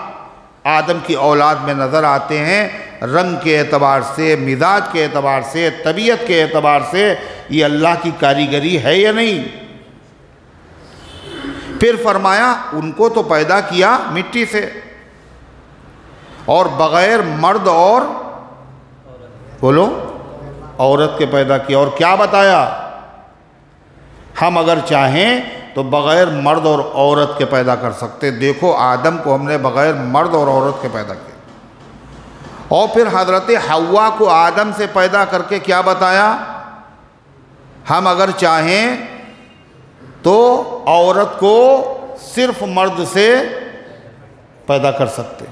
آدم کی اولاد میں نظر آتے ہیں۔ رنگ کے اعتبار سے، مزاج کے اعتبار سے، طبیعت کے اعتبار سے یہ اللہ کی کاریگری ہے یا نہیں؟ پھر فرمایا ان کو تو پیدا کیا مٹی سے، اور بغیر مرد اور بولو عورت کے پیدا کیا۔ اور کیا بتایا؟ ہم اگر چاہیں تو بغیر مرد اور عورت کے پیدا کر سکتے۔ دیکھو آدم کو ہم نے بغیر مرد اور عورت کے پیدا کیا، اور پھر حضرت حوا کو آدم سے پیدا کر کے کیا بتایا؟ ہم اگر چاہیں تو عورت کو صرف مرد سے پیدا کر سکتے۔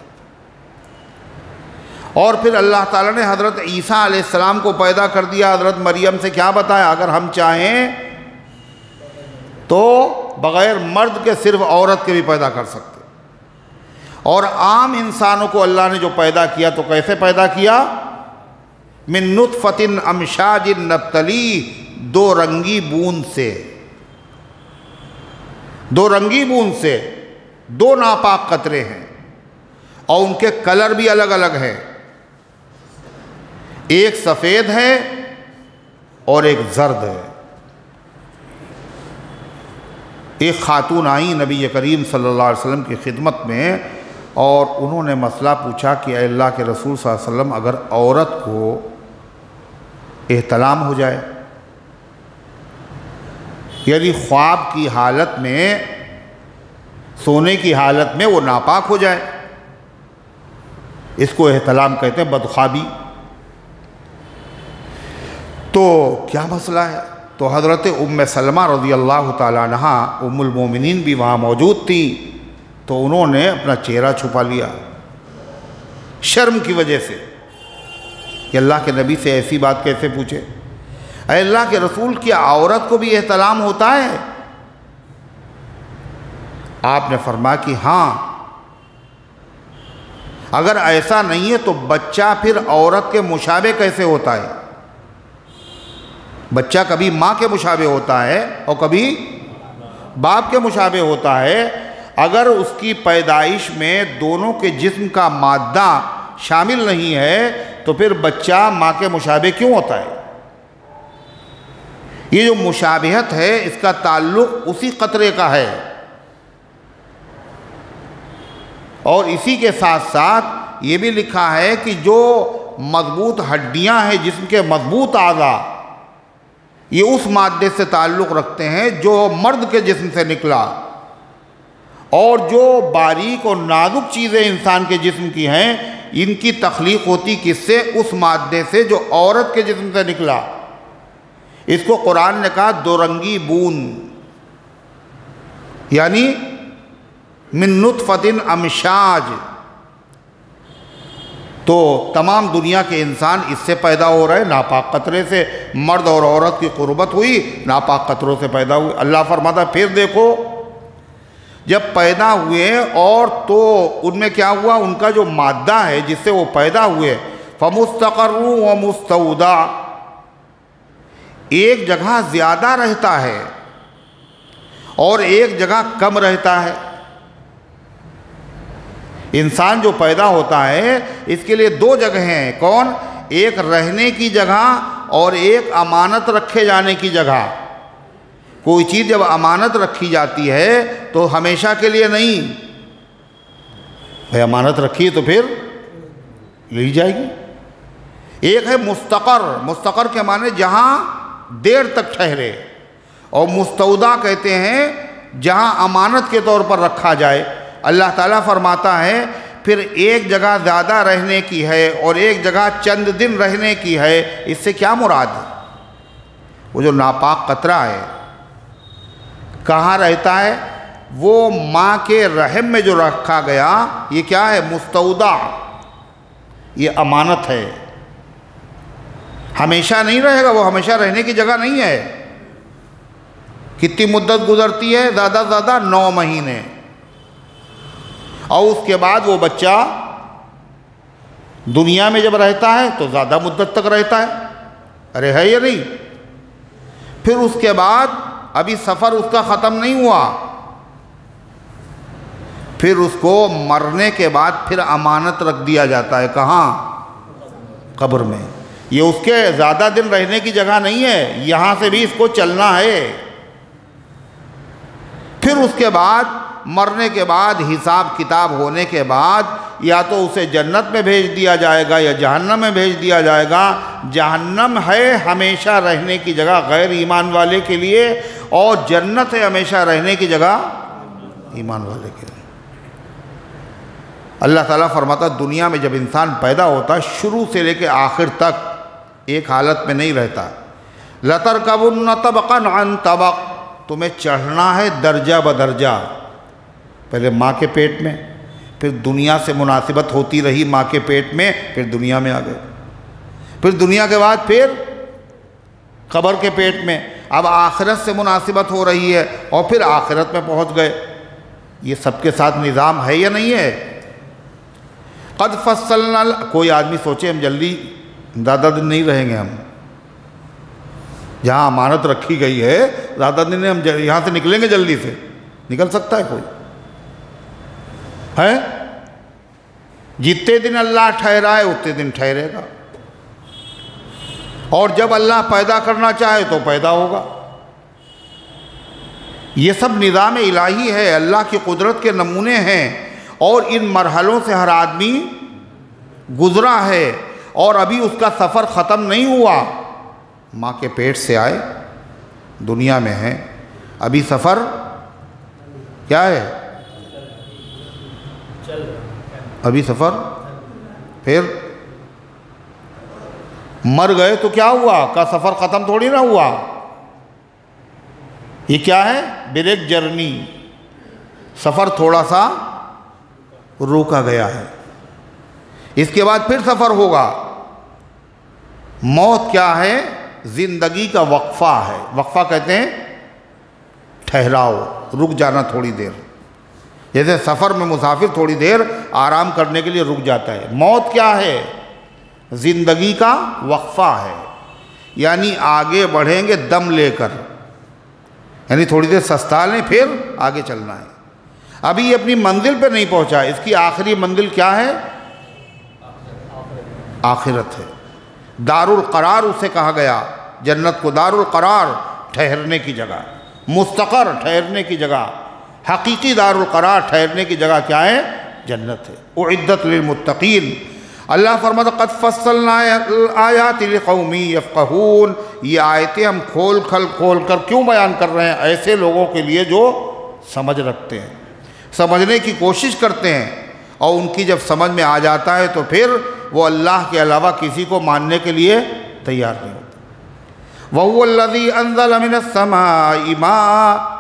اور پھر اللہ تعالیٰ نے حضرت عیسیٰ علیہ السلام کو پیدا کر دیا، حضرت مریم سے کیا بتایا؟ اگر ہم چاہیں تو بغیر مرد کے صرف عورت کے بھی پیدا کر سکتے۔ اور عام انسانوں کو اللہ نے جو پیدا کیا تو کیسے پیدا کیا؟ من نطفۃ امشاج نبتلیہ، دو رنگی بوند سے، دو رنگی بوند سے، دو ناپاک قطرے ہیں، اور ان کے کلر بھی الگ الگ ہیں۔ ایک سفید ہے اور ایک زرد ہے۔ ایک خاتون آئیں نبی کریم صلی اللہ علیہ وسلم کی خدمت میں، اور انہوں نے مسئلہ پوچھا کہ اے اللہ کے رسول صلی اللہ علیہ وسلم، اگر عورت کو احتلام ہو جائے، یعنی خواب کی حالت میں، سونے کی حالت میں وہ ناپاک ہو جائے، اس کو احتلام کہتے ہیں، بدخوابی، تو کیا مسئلہ ہے؟ تو حضرت ام سلمہ رضی اللہ تعالیٰ عنہ ام المومنین بھی وہاں موجود تھی، تو انہوں نے اپنا چہرہ چھپا لیا شرم کی وجہ سے کہ اللہ کے نبی سے ایسی بات کیسے پوچھے۔ اے اللہ کے رسول، کیا عورت کو بھی احتلام ہوتا ہے؟ آپ نے فرمایا کہ ہاں، اگر ایسا نہیں ہے تو بچہ پھر عورت کے مشابہ کیسے ہوتا ہے؟ بچہ کبھی ماں کے مشابہ ہوتا ہے اور کبھی باپ کے مشابہ ہوتا ہے۔ اگر اس کی پیدائش میں دونوں کے جسم کا مادہ شامل نہیں ہے تو پھر بچہ ماں کے مشابہ کیوں ہوتا ہے؟ یہ جو مشابہت ہے اس کا تعلق اسی قطرے کا ہے، اور اسی کے ساتھ ساتھ یہ بھی لکھا ہے کہ جو مضبوط ہڈیاں ہیں جسم کے مضبوط اعضاء، یہ اس مادے سے تعلق رکھتے ہیں جو مرد کے جسم سے نکلا، اور جو باریک اور نازک چیزیں انسان کے جسم کی ہیں ان کی تخلیق ہوتی کس سے؟ اس مادے سے جو عورت کے جسم سے نکلا۔ اس کو قرآن نے کہا دو رنگی بوند، یعنی من نطفۃ امشاج۔ تو تمام دنیا کے انسان اس سے پیدا ہو رہے، ناپاک قطرے سے۔ مرد اور عورت کی قربت ہوئی، ناپاک قطروں سے پیدا ہوئی۔ اللہ فرماتا پھر دیکھو جب پیدا ہوئے اور تو ان میں کیا ہوا، ان کا جو مادہ ہے جس سے وہ پیدا ہوئے، فمستقر و مستودع، ایک جگہ زیادہ رہتا ہے اور ایک جگہ کم رہتا ہے۔ انسان جو پیدا ہوتا ہے اس کے لیے دو جگہیں ہیں، کون؟ ایک رہنے کی جگہ اور ایک امانت رکھے جانے کی جگہ۔ کوئی چیز جب امانت رکھی جاتی ہے تو ہمیشہ کے لیے نہیں، بھئی امانت رکھی ہے تو پھر لی جائے گی۔ ایک ہے مستقر، مستقر کے معنی جہاں دیر تک ٹھہرے، اور مستودع کہتے ہیں جہاں امانت کے طور پر رکھا جائے۔ اللہ تعالیٰ فرماتا ہے پھر ایک جگہ زیادہ رہنے کی ہے اور ایک جگہ چند دن رہنے کی ہے۔ اس سے کیا مراد ہے؟ وہ جو ناپاک قطرہ ہے کہاں رہتا ہے؟ وہ ماں کے رحم میں جو رکھا گیا، یہ کیا ہے؟ مستودع، یہ امانت ہے، ہمیشہ نہیں رہے گا، وہ ہمیشہ رہنے کی جگہ نہیں ہے۔ کتنی مدت گزرتی ہے؟ زیادہ سے زیادہ 9 مہینے، اور اس کے بعد وہ بچہ دنیا میں جب رہتا ہے تو زیادہ مدت تک رہتا ہے، ارے ہے یا نہیں؟ پھر اس کے بعد ابھی سفر اس کا ختم نہیں ہوا، پھر اس کو مرنے کے بعد پھر امانت رکھ دیا جاتا ہے۔ کہاں؟ قبر میں۔ یہ اس کے زیادہ دن رہنے کی جگہ نہیں ہے، یہاں سے بھی اس کو چلنا ہے۔ پھر اس کے بعد مرنے کے بعد حساب کتاب ہونے کے بعد یا تو اسے جنت میں بھیج دیا جائے گا یا جہنم میں بھیج دیا جائے گا۔ جہنم ہے ہمیشہ رہنے کی جگہ غیر ایمان والے کے لیے، اور جنت ہے ہمیشہ رہنے کی جگہ ایمان والے کے لیے۔ اللہ تعالیٰ فرماتا دنیا میں جب انسان پیدا ہوتا ہے شروع سے لے کے آخر تک ایک حالت میں نہیں رہتا۔ لَتَرْكَبُنَّ طَبَقًا عَنْ طَبَقٍ، تمہیں چڑھنا ہے درجہ بدرجہ۔ پہلے ماں کے پیٹ میں، پھر دنیا سے مناسبت ہوتی رہی ماں کے پیٹ میں، پھر دنیا میں آ گئے، پھر دنیا کے بعد پھر قبر کے پیٹ میں، اب آخرت سے مناسبت ہو رہی ہے اور پھر آخرت میں پہنچ گئے۔ یہ سب کے ساتھ نظام ہے یا نہیں ہے؟ قد فصلنا، کوئی آدمی سوچے ہم جلدی زیادہ دن نہیں رہیں گے، ہم جہاں امانت رکھی گئی ہے زیادہ دن ہم یہاں سے نکلیں گے جلدی سے؟ نکل سکتا ہے کوئی؟ ہے؟ جتنے دن اللہ ٹھہرائے اتنے دن ٹھہرے گا، اور جب اللہ پیدا کرنا چاہے تو پیدا ہوگا۔ یہ سب نظام الہی ہے، اللہ کی قدرت کے نمونے ہیں، اور ان مرحلوں سے ہر آدمی گزرا ہے، اور ابھی اس کا سفر ختم نہیں ہوا۔ ماں کے پیٹ سے آئے، دنیا میں ہے، ابھی سفر کیا ہے؟ ابھی سفر، پھر مر گئے تو کیا ہوا؟ کا سفر ختم تھوڑی نہ ہوا۔ یہ کیا ہے؟ بریک جرنی، سفر تھوڑا سا روکا گیا ہے، اس کے بعد پھر سفر ہوگا۔ موت کیا ہے؟ زندگی کا وقفہ ہے، وقفہ کہتے ہیں ٹھہراؤ، رک جانا تھوڑی دیر، جیسے سفر میں مسافر تھوڑی دیر آرام کرنے کے لیے رک جاتا ہے۔ موت کیا ہے؟ زندگی کا وقفہ ہے، یعنی آگے بڑھیں گے دم لے کر، یعنی تھوڑی دیر سستا لیں پھر آگے چلنا ہے۔ ابھی یہ اپنی منزل پہ نہیں پہنچا، اس کی آخری منزل کیا ہے؟ آخرت ہے۔ دار القرار اسے کہا گیا، جنت کو دار القرار، ٹھہرنے کی جگہ، مستقر ٹھہرنے کی جگہ، حقیقی دار القرار ٹھہرنے کی جگہ کیا ہے؟ جنت ہے۔ اعدت للمتقین۔ اللہ فرماتا قد فصلنا الآیات لقوم یفقہون، یہ آیتیں ہم کھول کر کیوں بیان کر رہے ہیں؟ ایسے لوگوں کے لیے جو سمجھ رکھتے ہیں۔ سمجھنے کی کوشش کرتے ہیں، اور ان کی جب سمجھ میں آ جاتا ہے تو پھر وہ اللہ کے علاوہ کسی کو ماننے کے لیے تیار نہیں ہوتے۔ وَهُوَ الَّذِي أَنزَلَ مِنَ السَّمَاءِ مَاءً،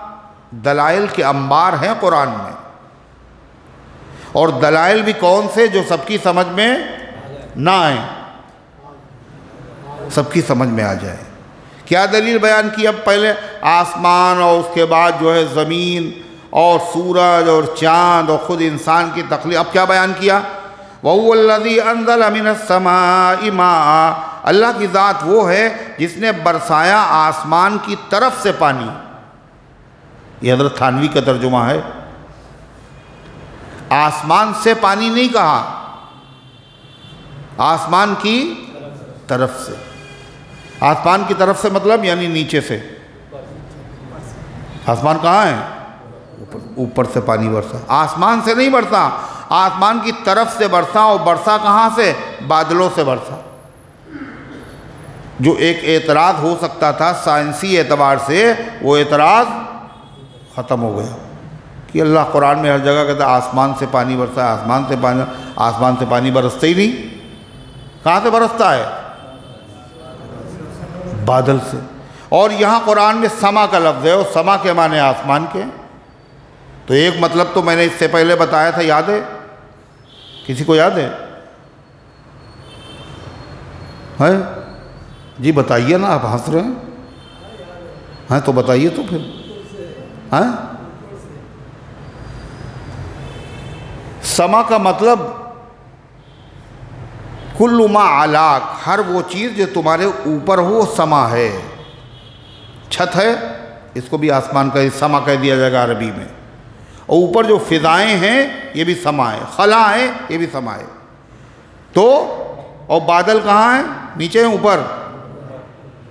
دلائل کے انبار ہیں قرآن میں، اور دلائل بھی کون سے؟ جو سب کی سمجھ میں نہ آئیں، سب کی سمجھ میں آ جائے۔ کیا دلیل بیان کی؟ اب پہلے آسمان، اور اس کے بعد جو ہے زمین اور سورج اور چاند اور خود انسان کی تخلیق، اب کیا بیان کیا؟ وَهُوَ الَّذِي أَنزَلَ مِنَ السَّمَاءِ مَاءً، اللہ کی ذات وہ ہے جس نے برسایا آسمان کی طرف سے پانی۔ یہ حضرت تھانوی کا ترجمہ ہے، آسمان سے پانی نہیں کہا، آسمان کی طرف سے۔ آسمان کی طرف سے مطلب یعنی نیچے سے۔ آسمان کہاں ہے؟ اوپر سے پانی برسا، آسمان سے نہیں برسا، آسمان کی طرف سے برسا، اور برسا کہاں سے؟ بادلوں سے برسا۔ جو ایک اعتراض ہو سکتا تھا سائنسی اعتبار سے، وہ اعتراض ختم ہو گیا کہ اللہ قرآن میں ہر جگہ کہتا ہے آسمان سے پانی برسا ہے، آسمان سے پانی برستا ہی نہیں۔ کہاں سے برستا ہے؟ بادل سے۔ اور یہاں قرآن میں سما کا لفظ ہے، اور سما کے معنی آسمان کے۔ تو ایک مطلب تو میں نے اس سے پہلے بتایا تھا، یاد ہے؟ کسی کو یاد ہے؟ جی بتائیے نا، آپ ہنس رہے ہیں تو بتائیے تو پھر۔ سما کا مطلب کل ما علاک، ہر وہ چیز جو تمہارے اوپر ہو وہ سما ہے۔ چھت ہے، اس کو بھی آسمان کا سما کہہ دیا جائے گا عربی میں، اور اوپر جو فضائیں ہیں یہ بھی سما ہے، خلا ہے یہ بھی سما ہے۔ تو اور بادل کہاں ہیں؟ نیچے ہیں اوپر،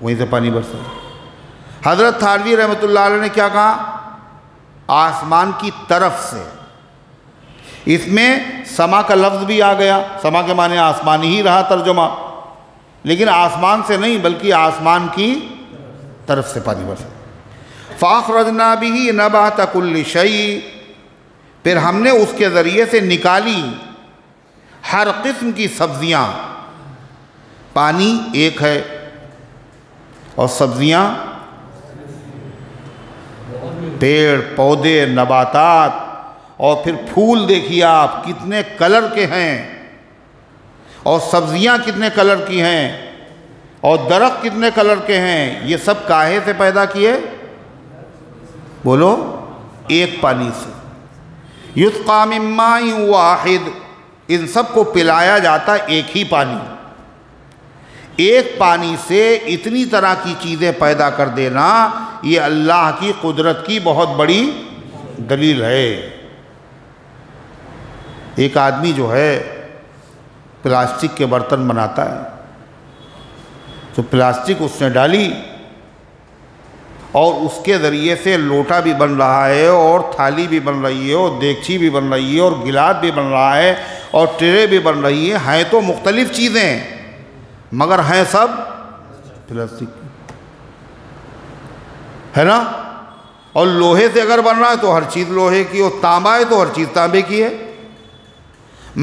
وہیں سے پانی برسا۔ حضرت تھانوی رحمۃ اللہ علیہ نے کیا کہا؟ آسمان کی طرف سے۔ اس میں سما کا لفظ بھی آ گیا، سما کے معنی آسمانی ہی رہا ترجمہ، لیکن آسمان سے نہیں بلکہ آسمان کی طرف سے پانی برسا۔ فَأَخْرَجْنَا بِهِ نَبَاتَ كُلِّ شَيْءٍ، پھر ہم نے اس کے ذریعے سے نکالی ہر قسم کی سبزیاں۔ پانی ایک ہے اور سبزیاں، پیڑ پودے نباتات، اور پھر پھول دیکھیے آپ کتنے کلر کے ہیں، اور سبزیاں کتنے کلر کی ہیں، اور درخت کتنے کلر کے ہیں۔ یہ سب کاہے سے پیدا کیے؟ بولو، ایک پانی سے۔ یسقیٰ من ماء واحد، ان سب کو پلایا جاتا ہے ایک ہی پانی۔ ایک پانی سے اتنی طرح کی چیزیں پیدا کر دینا، یہ اللہ کی قدرت کی بہت بڑی دلیل ہے۔ ایک آدمی جو ہے پلاسٹک کے برتن بناتا ہے، تو پلاسٹک اس نے ڈالی، اور اس کے ذریعے سے لوٹا بھی بن رہا ہے، اور تھالی بھی بن رہی ہے، اور دیگچی بھی بن رہی ہے، اور گلاس بھی بن رہا ہے، اور ٹرے بھی بن رہی ہے۔ ہیں تو مختلف چیزیں مگر ہیں سب پلاسٹک ہے نا۔ اور لوہے سے اگر بن رہا ہے تو ہر چیز لوہے کی، اور تانبا ہے تو ہر چیز تانبے کی ہے۔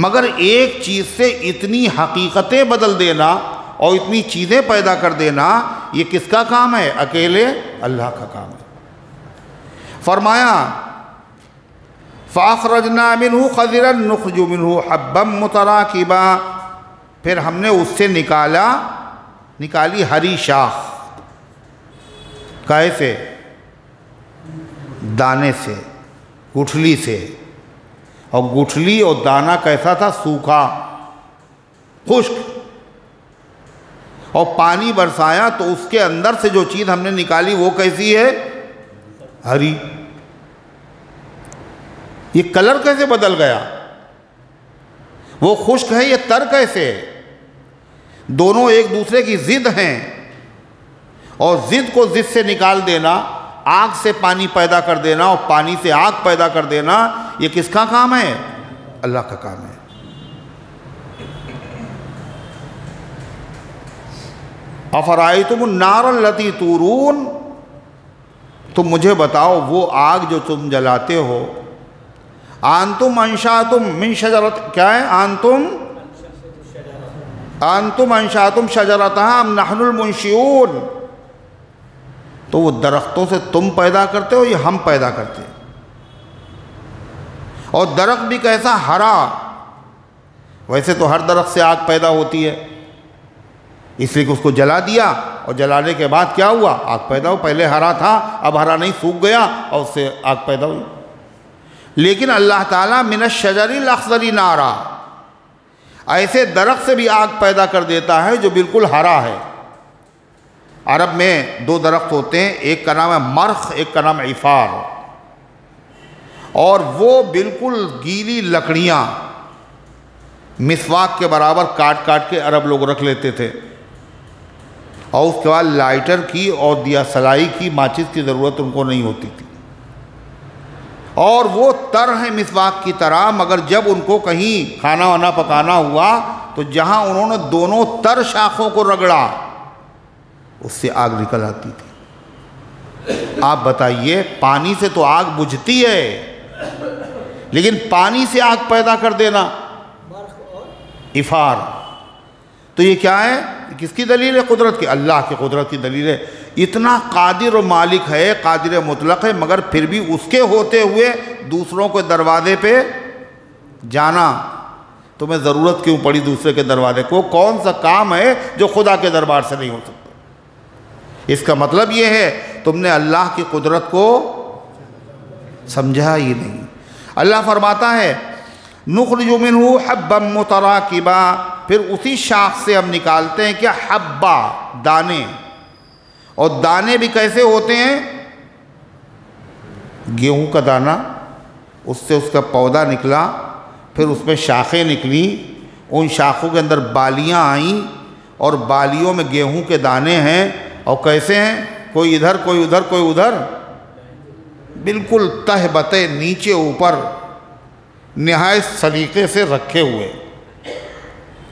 مگر ایک چیز سے اتنی حقیقتیں بدل دینا اور اتنی چیزیں پیدا کر دینا، یہ کس کا کام ہے؟ اکیلے اللہ کا کام ہے۔ فرمایا فَأَخْرَجْنَا مِنْهُ خَضِرًا نُخْرِجُ مِنْهُ حَبًّا مُتَرَاكِبًا، پھر ہم نے اس سے نکالی ہری شاخ۔ کائے سے؟ دانے سے، گٹھلی سے۔ اور گٹھلی اور دانہ کیسا تھا؟ سوکھا، خشک۔ اور پانی برسایا تو اس کے اندر سے جو چیز ہم نے نکالی وہ کیسی ہے؟ ہری۔ یہ کلر کیسے بدل گیا؟ وہ خشک ہے، یہ تر کیسے؟ دونوں ایک دوسرے کی ضد ہیں، اور ضد کو ضد سے نکال دینا، آگ سے پانی پیدا کر دینا اور پانی سے آگ پیدا کر دینا، یہ کس کا کام ہے؟ اللہ کا کام ہے۔ افرائیتم النار التی تورون، تم مجھے بتاؤ وہ آگ جو تم جلاتے ہو، انتم انشاتم من شجرت، کیا ہے؟ انتم انشاتم شجرتها ام نحن المنشئون، تو وہ درختوں سے تم پیدا کرتے ہو یا ہم پیدا کرتے ہیں؟ اور درخت بھی کیسا؟ ہرا۔ ویسے تو ہر درخت سے آگ پیدا ہوتی ہے، اس لیے کہ اس کو جلا دیا اور جلانے کے بعد کیا ہوا؟ آگ پیدا ہو۔ پہلے ہرا تھا، اب ہرا نہیں، سوکھ گیا اور اس سے آگ پیدا ہوئی۔ لیکن اللہ تعالیٰ من الشجر الاخضر نارا، ایسے درخت سے بھی آگ پیدا کر دیتا ہے جو بالکل ہرا ہے۔ عرب میں دو درخت ہوتے ہیں، ایک کا نام ہے مرخ، ایک کا نام عفار، اور وہ بالکل گیلی لکڑیاں مسواک کے برابر کاٹ کاٹ کے عرب لوگ رکھ لیتے تھے، اور اس کے بعد لائٹر کی اور دیا سلائی کی، ماچس کی ضرورت ان کو نہیں ہوتی تھی، اور وہ تر ہیں مسواک کی طرح، مگر جب ان کو کہیں کھانا وانا پکانا ہوا تو جہاں انہوں نے دونوں تر شاخوں کو رگڑا اس سے آگ نکل آتی تھی۔ آپ بتائیے، پانی سے تو آگ بجھتی ہے، لیکن پانی سے آگ پیدا کر دینا، عفار، تو یہ کیا ہے؟ کس کی دلیل ہے؟ قدرت کی، اللہ کی قدرت کی دلیل ہے۔ اتنا قادر و مالک ہے، قادر مطلق ہے، مگر پھر بھی اس کے ہوتے ہوئے دوسروں کے دروازے پہ جانا، تمہیں ضرورت کیوں پڑی دوسرے کے دروازے کو؟ کون سا کام ہے جو خدا کے دربار سے نہیں ہو سکتا؟ اس کا مطلب یہ ہے تم نے اللہ کی قدرت کو سمجھا ہی نہیں۔ اللہ فرماتا ہے نخرج منہ حبا متراکبا، پھر اسی شاخ سے ہم نکالتے ہیں کیا؟ حبا، دانے، اور دانے بھی کیسے ہوتے ہیں؟ گیہوں کا دانہ، اس سے اس کا پودا نکلا، پھر اس میں شاخیں نکلیں، ان شاخوں کے اندر بالیاں آئیں، اور بالیوں میں گیہوں کے دانے ہیں، اور کیسے ہیں؟ کوئی ادھر کوئی ادھر کوئی ادھر، بالکل تہ بتے نیچے اوپر نہایت سلیقے سے رکھے ہوئے،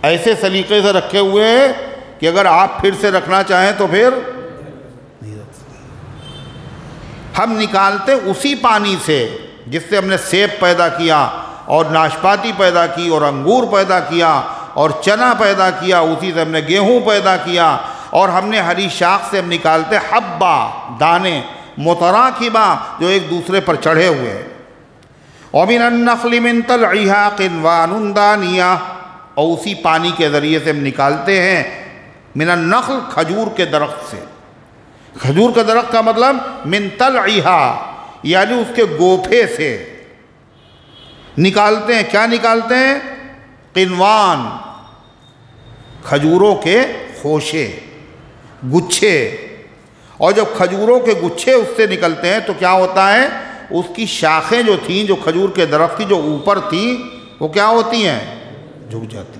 ایسے سلیقے سے رکھے ہوئے کہ اگر آپ پھر سے رکھنا چاہیں تو پھر نہیں رکھ سکتے۔ ہم نکالتے اسی پانی سے جس سے ہم نے سیب پیدا کیا اور ناشپاتی پیدا کی اور انگور پیدا کیا اور چنا پیدا کیا، اسی سے ہم نے گیہوں پیدا کیا، اور ہم نے ہری شاخ سے ہم نکالتے حبا، دانے، متراکبا، جو ایک دوسرے پر چڑھے ہوئے ہیں۔ وَمِنَ النَّخْلِ مِن طَلْعِهَا قِنْوَانٌ دَانِيَةٌ، اور اسی پانی کے ذریعے سے ہم نکالتے ہیں من النخل، کھجور کے درخت سے۔ کھجور کا درخت کا مطلب من طلعها، یعنی اس کے گوپھے سے نکالتے ہیں۔ کیا نکالتے ہیں؟ قنوان، کھجوروں کے خوشے، گچھے، اور جب کھجوروں کے گچھے اس سے نکلتے ہیں تو کیا ہوتا ہے؟ اس کی شاخیں جو تھیں، جو کھجور کے درخت کی جو اوپر تھیں، وہ کیا ہوتی ہیں؟ جھک جاتی۔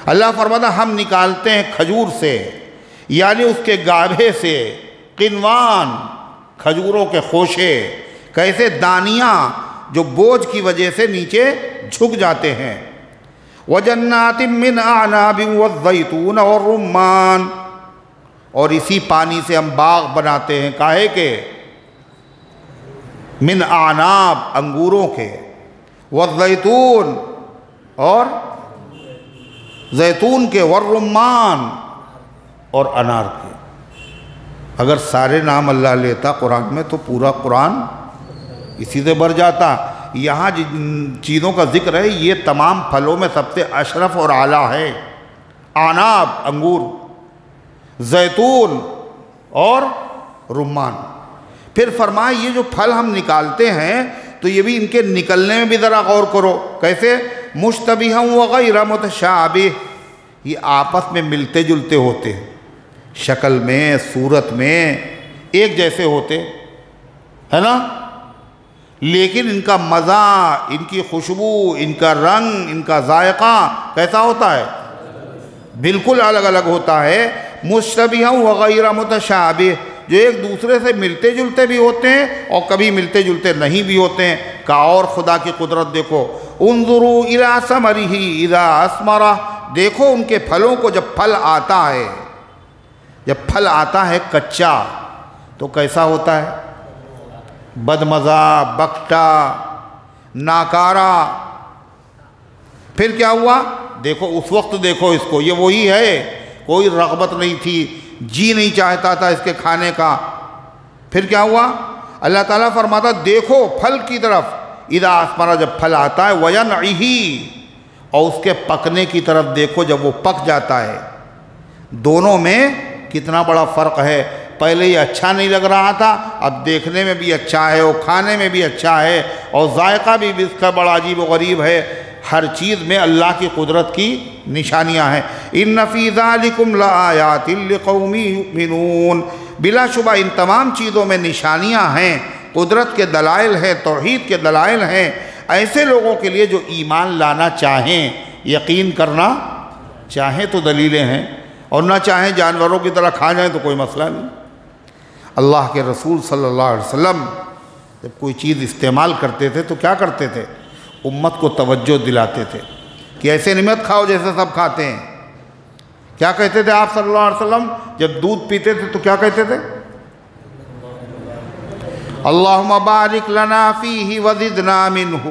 اللہ فرماتا ہم نکالتے ہیں کھجور سے، یعنی اس کے گابھے سے، قنوان، کھجوروں کے خوشے، کیسے؟ دانیاں جو بوجھ کی وجہ سے نیچے جھک جاتے ہیں۔ وَجَنَّاتٍ مِّنْ أَعْنَابٍ وَالزَّيْتُونَ وَالرُّمَّانَ، اور اسی پانی سے ہم باغ بناتے ہیں، کاہے کے؟ من اعناب، انگوروں کے، والزیتون، اور زیتون کے، والرمان، اور انار کے۔ اگر سارے نام اللہ لیتا قرآن میں تو پورا قرآن اسی سے بھر جاتا۔ یہاں جن چیزوں کا ذکر ہے یہ تمام پھلوں میں سب سے اشرف اور اعلیٰ ہے۔ اعناب، انگور، زیتون اور رمان۔ پھر فرمایا یہ جو پھل ہم نکالتے ہیں تو یہ بھی ان کے نکلنے میں بھی ذرا غور کرو، کیسے؟ مشتبہا وغیر متشابہ، یہ آپس میں ملتے جلتے ہوتے ہیں، شکل میں، صورت میں ایک جیسے ہوتے ہے نا، لیکن ان کا مزہ، ان کی خوشبو، ان کا رنگ، ان کا ذائقہ کیسا ہوتا ہے؟ بالکل الگ الگ ہوتا ہے۔ مشتبہا وغیر متشابہ، جو ایک دوسرے سے ملتے جلتے بھی ہوتے ہیں اور کبھی ملتے جلتے نہیں بھی ہوتے ہیں۔ کہ اور خدا کی قدرت دیکھو، انظروا الی ثمرہ اذا اثمر، دیکھو ان کے پھلوں کو جب پھل آتا ہے، جب پھل آتا ہے کچا تو کیسا ہوتا ہے؟ بدمزہ، بکٹا، ناکارہ۔ پھر کیا ہوا؟ دیکھو اس وقت دیکھو اس کو، یہ وہی ہے، کوئی رغبت نہیں تھی، جی نہیں چاہتا تھا اس کے کھانے کا۔ پھر کیا ہوا؟ اللہ تعالیٰ فرماتا دیکھو پھل کی طرف، اذا اثمر، جب پھل آتا ہے، وینعہ، اور اس کے پکنے کی طرف دیکھو جب وہ پک جاتا ہے۔ دونوں میں کتنا بڑا فرق ہے۔ پہلے یہ اچھا نہیں لگ رہا تھا، اب دیکھنے میں بھی اچھا ہے اور کھانے میں بھی اچھا ہے، اور ذائقہ بھی اس کا بڑا عجیب و غریب ہے۔ ہر چیز میں اللہ کی قدرت کی نشانیاں ہیں۔ ان فی ذالکم لآیات لقوم یؤمنون، بلا شبہ ان تمام چیزوں میں نشانیاں ہیں، قدرت کے دلائل ہیں، توحید کے دلائل ہیں، ایسے لوگوں کے لیے جو ایمان لانا چاہیں، یقین کرنا چاہیں تو دلیلیں ہیں، اور نہ چاہیں جانوروں کی طرح کھا جائیں تو کوئی مسئلہ نہیں۔ اللہ کے رسول صلی اللہ علیہ وسلم جب کوئی چیز استعمال کرتے تھے تو کیا کرتے تھے؟ امت کو توجہ دلاتے تھے کہ ایسے نہیں مت کھاؤ جیسے سب کھاتے ہیں۔ کیا کہتے تھے آپ صلی اللہ علیہ وسلم جب دودھ پیتے تھے تو کیا کہتے تھے؟ اللہم بارک لنا فیہ وزدنا منہ،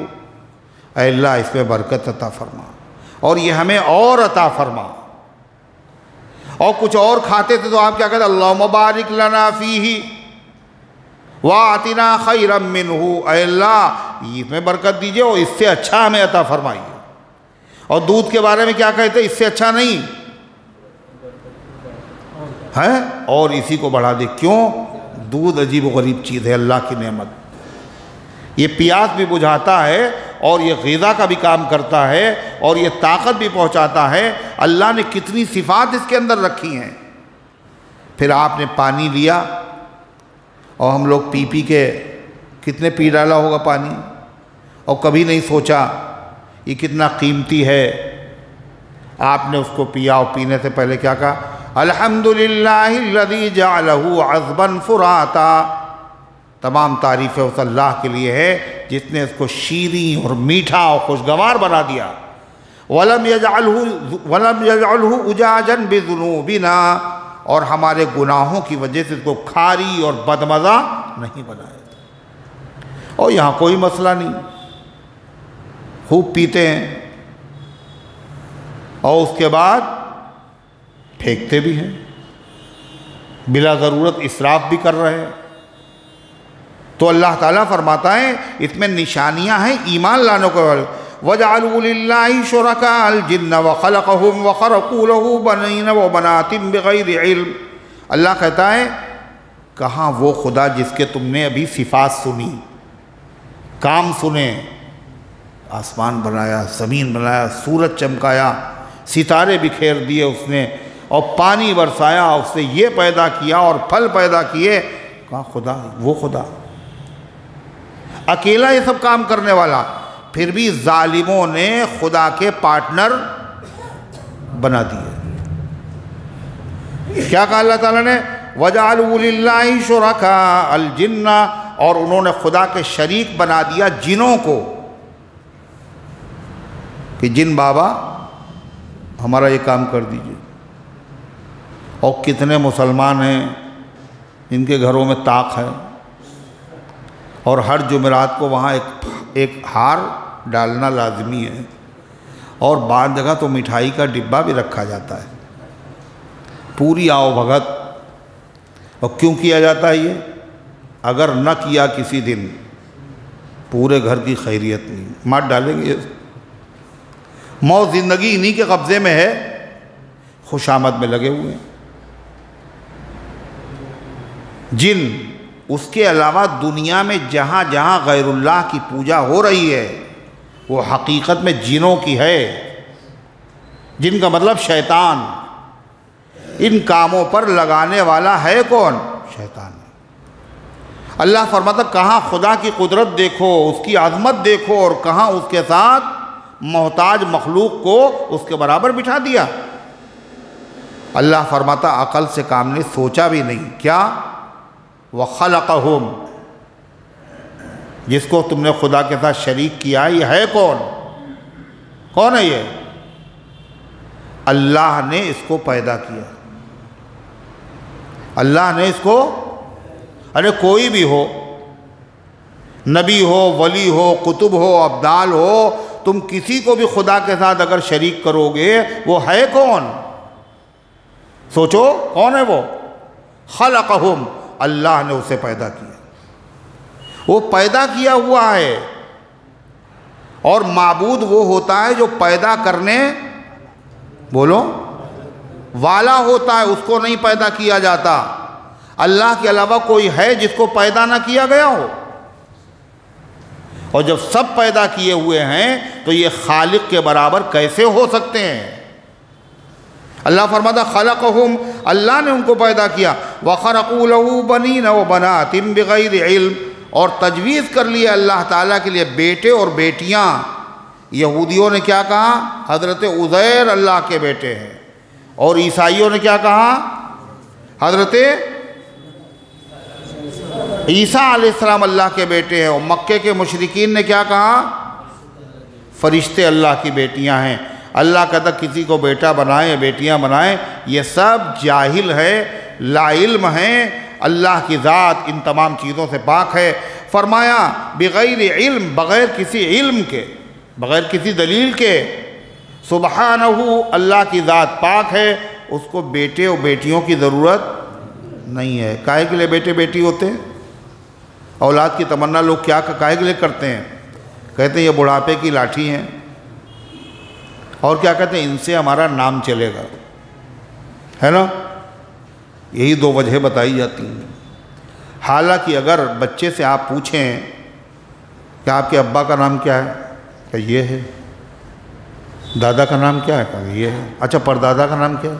اے اللہ اس میں برکت عطا فرما اور یہ ہمیں اور عطا فرما۔ اور کچھ اور کھاتے تھے تو آپ کیا کہتے؟ اللہم بارک لنا فیہ وَآتِنَا خَيْرًا مِّنْهُ، اے اللہ اس میں برکت دیجئے اور اس سے اچھا ہمیں عطا فرمائیے۔ اور دودھ کے بارے میں کیا کہتے؟ اس سے اچھا نہیں ہے اور اسی کو بڑھا دے۔ کیوں؟ دودھ عجیب و غریب چیز ہے، اللہ کی نعمت، یہ پیاس بھی بجھاتا ہے اور یہ غذا کا بھی کام کرتا ہے اور یہ طاقت بھی پہنچاتا ہے۔ اللہ نے کتنی صفات اس کے اندر رکھی ہیں۔ پھر آپ نے پانی لیا اور ہم لوگ پی پی کے کتنے پی ڈالا ہوگا پانی، اور کبھی نہیں سوچا یہ کتنا قیمتی ہے۔ آپ نے اس کو پیا اور پینے سے پہلے کیا کہا؟ الحمدللہ الذی جعلہ عذبا فراتا، تمام تعریفیں اس اللہ کے لیے ہے جس نے اس کو شیریں اور میٹھا اور خوشگوار بنا دیا۔ وَلَمْ يَجْعَلْهُ أُجَاجًا بِذُنُوبِنَا، اور ہمارے گناہوں کی وجہ سے اس کو کھاری اور بدمزہ نہیں بنایا۔ اور یہاں کوئی مسئلہ نہیں، خوب پیتے ہیں اور اس کے بعد پھینکتے بھی ہیں، بلا ضرورت اسراف بھی کر رہے ہیں۔ تو اللہ تعالیٰ فرماتا ہے اس میں نشانیاں ہیں ایمان لانے کو۔ وَجَعَلُوا لِلَّهِ شُرَكَاءَ الْجِنَّ وَخَلَقَهُمْ وَخَرَقُوا لَهُ بَنِينَ وَبَنَاتٍ بِغَيْرِ علم، اللہ کہتا ہے کہاں وہ خدا جس کے تم نے ابھی صفات سنی، کام سنے، آسمان بنایا، زمین بنایا، سورج چمکایا، ستارے بکھیر دیے اس نے، اور پانی برسایا، اس نے یہ پیدا کیا اور پھل پیدا کیے۔ کہاں خدا؟ وہ خدا اکیلا یہ سب کام کرنے والا۔ پھر بھی ظالموں نے خدا کے پارٹنر بنا دیے۔ کیا کہا اللہ تعالیٰ نے؟ وَجَعَلُوا لِلَّهِ شُرَكَاءَ الْجِنَّ، اور انہوں نے خدا کے شریک بنا دیا جنوں کو، کہ جن بابا ہمارا یہ کام کر دیجئے۔ اور کتنے مسلمان ہیں جن کے گھروں میں طاق ہے اور ہر جمعرات کو وہاں ایک ہار ڈالنا لازمی ہے، اور بعض جگہ تو مٹھائی کا ڈبہ بھی رکھا جاتا ہے، پوری آؤ بھگت۔ اور کیوں کیا جاتا ہے یہ؟ اگر نہ کیا کسی دن پورے گھر کی خیریت نہیں، مار ڈالیں گے۔ موت زندگی انہی کے قبضے میں ہے، خوش آمد میں لگے ہوئے ہیں۔ جن، اس کے علاوہ دنیا میں جہاں جہاں غیر اللہ کی پوجا ہو رہی ہے وہ حقیقت میں جنوں کی ہے۔ جن کا مطلب شیطان۔ ان کاموں پر لگانے والا ہے کون؟ شیطان۔ اللہ فرماتا کہاں خدا کی قدرت دیکھو، اس کی عظمت دیکھو، اور کہاں اس کے ساتھ محتاج مخلوق کو اس کے برابر بٹھا دیا۔ اللہ فرماتا عقل سے کام نے سوچا بھی نہیں۔ کیا؟ وَخَلَقَهُمْ، جس کو تم نے خدا کے ساتھ شریک کیا، یہ ہے کون؟ کون ہے یہ؟ اللہ نے اس کو پیدا کیا۔ اللہ نے اس کو، ارے کوئی بھی ہو، نبی ہو، ولی ہو، قطب ہو، ابدال ہو، تم کسی کو بھی خدا کے ساتھ اگر شریک کرو گے وہ ہے کون؟ سوچو کون ہے وہ؟ خلقہم، اللہ نے اسے پیدا کیا، وہ پیدا کیا ہوا ہے۔ اور معبود وہ ہوتا ہے جو پیدا کرنے بولو والا ہوتا ہے، اس کو نہیں پیدا کیا جاتا۔ اللہ کے علاوہ کوئی ہے جس کو پیدا نہ کیا گیا ہو؟ اور جب سب پیدا کیے ہوئے ہیں تو یہ خالق کے برابر کیسے ہو سکتے ہیں؟ اللہ فرماتا خلقہم، اللہ نے ان کو پیدا کیا، وَخَرَقُوا لَهُ بَنِينَ وَبَنَاتٍ بِغَيْرِ عِلْمٍ، اور تجویز کر لیا اللہ تعالیٰ کے لیے بیٹے اور بیٹیاں۔ یہودیوں نے کیا کہا؟ حضرت عزیر اللہ کے بیٹے ہیں، اور عیسائیوں نے کیا کہا؟ حضرت عیسیٰ علیہ السلام اللہ کے بیٹے ہیں۔ اور مکے کے مشرکین نے کیا کہا؟ فرشتے اللہ کی بیٹیاں ہیں۔ اللہ کہتا کسی کو بیٹا بنائیں بیٹیاں بنائیں، یہ سب جاہل ہے، لا علم ہیں۔ اللہ کی ذات ان تمام چیزوں سے پاک ہے۔ فرمایا بغیر علم، بغیر کسی علم کے، بغیر کسی دلیل کے، سبحانہ، اللہ کی ذات پاک ہے، اس کو بیٹے اور بیٹیوں کی ضرورت نہیں ہے۔ کائے کے لیے بیٹے بیٹی ہوتے ہیں؟ اولاد کی تمنا لوگ کیا کائے کے لیے کرتے ہیں؟ کہتے ہیں یہ بڑھاپے کی لاٹھی ہیں، اور کیا کہتے ہیں ان سے ہمارا نام چلے گا، ہے نا؟ یہی دو وجہ بتائی جاتی ہیں۔ حالانکہ اگر بچے سے آپ پوچھیں کہ آپ کے ابا کا نام کیا ہے، کہ یہ ہے۔ دادا کا نام کیا ہے، کہ یہ ہے۔ اچھا پردادا کا نام کیا ہے،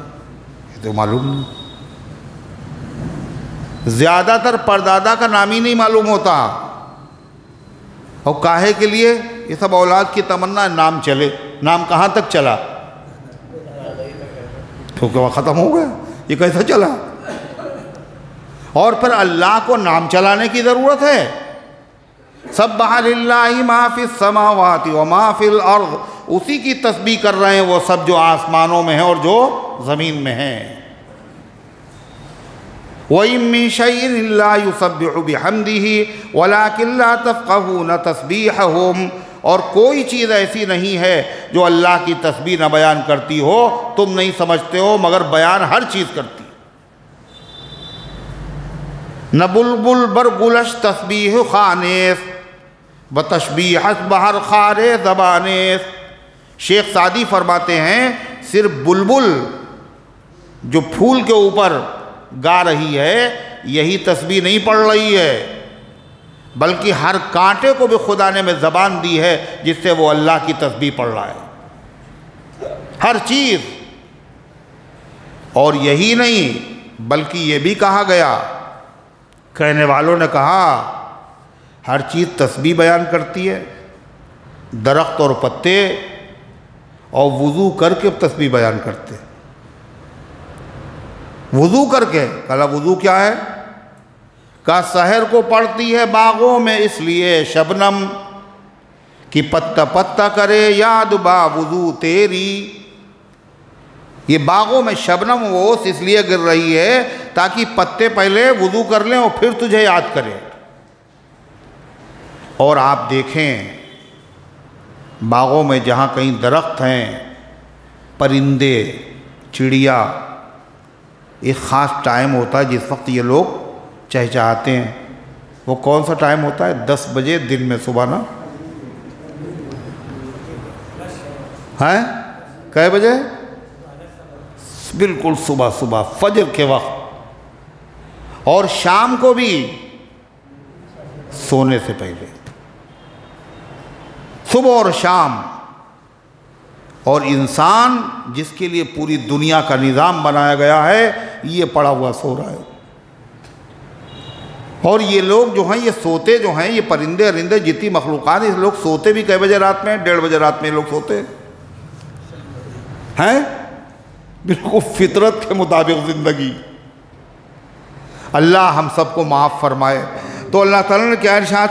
یہ تو معلوم نہیں۔ زیادہ تر پردادا کا نام ہی نہیں معلوم ہوتا، اور کاہے کے لیے؟ یہ سب اولاد کی تمنا ہے نام چلے۔ نام کہاں تک چلا؟ کیونکہ وہ ختم ہو گیا، یہ کیسا چلا؟ اور پھر اللہ کو نام چلانے کی ضرورت ہے۔ سبح للہ ما فی السماوات وما فی الارض، اسی کی تسبیح کر رہے ہیں وہ سب جو آسمانوں میں ہیں اور جو زمین میں ہیں۔ وَإِن مِّن شَيْءٍ إِلَّا يُسَبِّحُ بِحَمْدِهِ وَلَٰكِن لَّا تَفْقَهُونَ تَسْبِيحَهُمْ، اور کوئی چیز ایسی نہیں ہے جو اللہ کی تسبیح نہ بیان کرتی ہو، تم نہیں سمجھتے ہو، مگر بیان ہر چیز کرتی ہے۔ نہ بلبل برگلش تسبیح خانیس بتشبیحت بہر خار زبانیس۔ شیخ سعدی فرماتے ہیں صرف بلبل جو پھول کے اوپر گا رہی ہے یہی تسبیح نہیں پڑھ رہی ہے، بلکہ ہر کانٹے کو بھی خدا نے میں زبان دی ہے جس سے وہ اللہ کی تسبیح پڑھ رہا ہے، ہر چیز۔ اور یہی نہیں بلکہ یہ بھی کہا گیا، کہنے والوں نے کہا ہر چیز تسبیح بیان کرتی ہے، درخت اور پتے، اور وضو کر کے تسبیح بیان کرتے، وضو کر کے۔ کہا وضو کیا ہے؟ کہا سحر کو پڑتی ہے باغوں میں اس لیے شبنم، کہ پتا پتا کرے یاد با وضو تیری۔ یہ باغوں میں شبنم اوس اس لیے گر رہی ہے تاکہ پتے پہلے وضو کر لیں اور پھر تجھے یاد کریں۔ اور آپ دیکھیں باغوں میں جہاں کہیں درخت ہیں، پرندے، چڑیا، ایک خاص ٹائم ہوتا ہے جس وقت یہ لوگ چہچہاتے ہیں۔ وہ کون سا ٹائم ہوتا ہے؟ 10 بجے دن میں صبح نا، ہیں کئے بجے؟ بالکل صبح صبح فجر کے وقت، اور شام کو بھی سونے سے پہلے، صبح اور شام۔ اور انسان جس کے لیے پوری دنیا کا نظام بنایا گیا ہے یہ پڑا ہوا سو رہا ہے۔ اور یہ لوگ جو ہیں یہ سوتے جو ہیں، یہ پرندے ارندے جتنی مخلوقات ہیں، لوگ سوتے بھی کئے بجے رات میں؟ 1:30 بجے رات میں لوگ سوتے ہیں، بالکل فطرت کے مطابق زندگی۔ اللہ ہم سب کو معاف فرمائے۔ تو اللہ تعالیٰ نے کیا ارشاد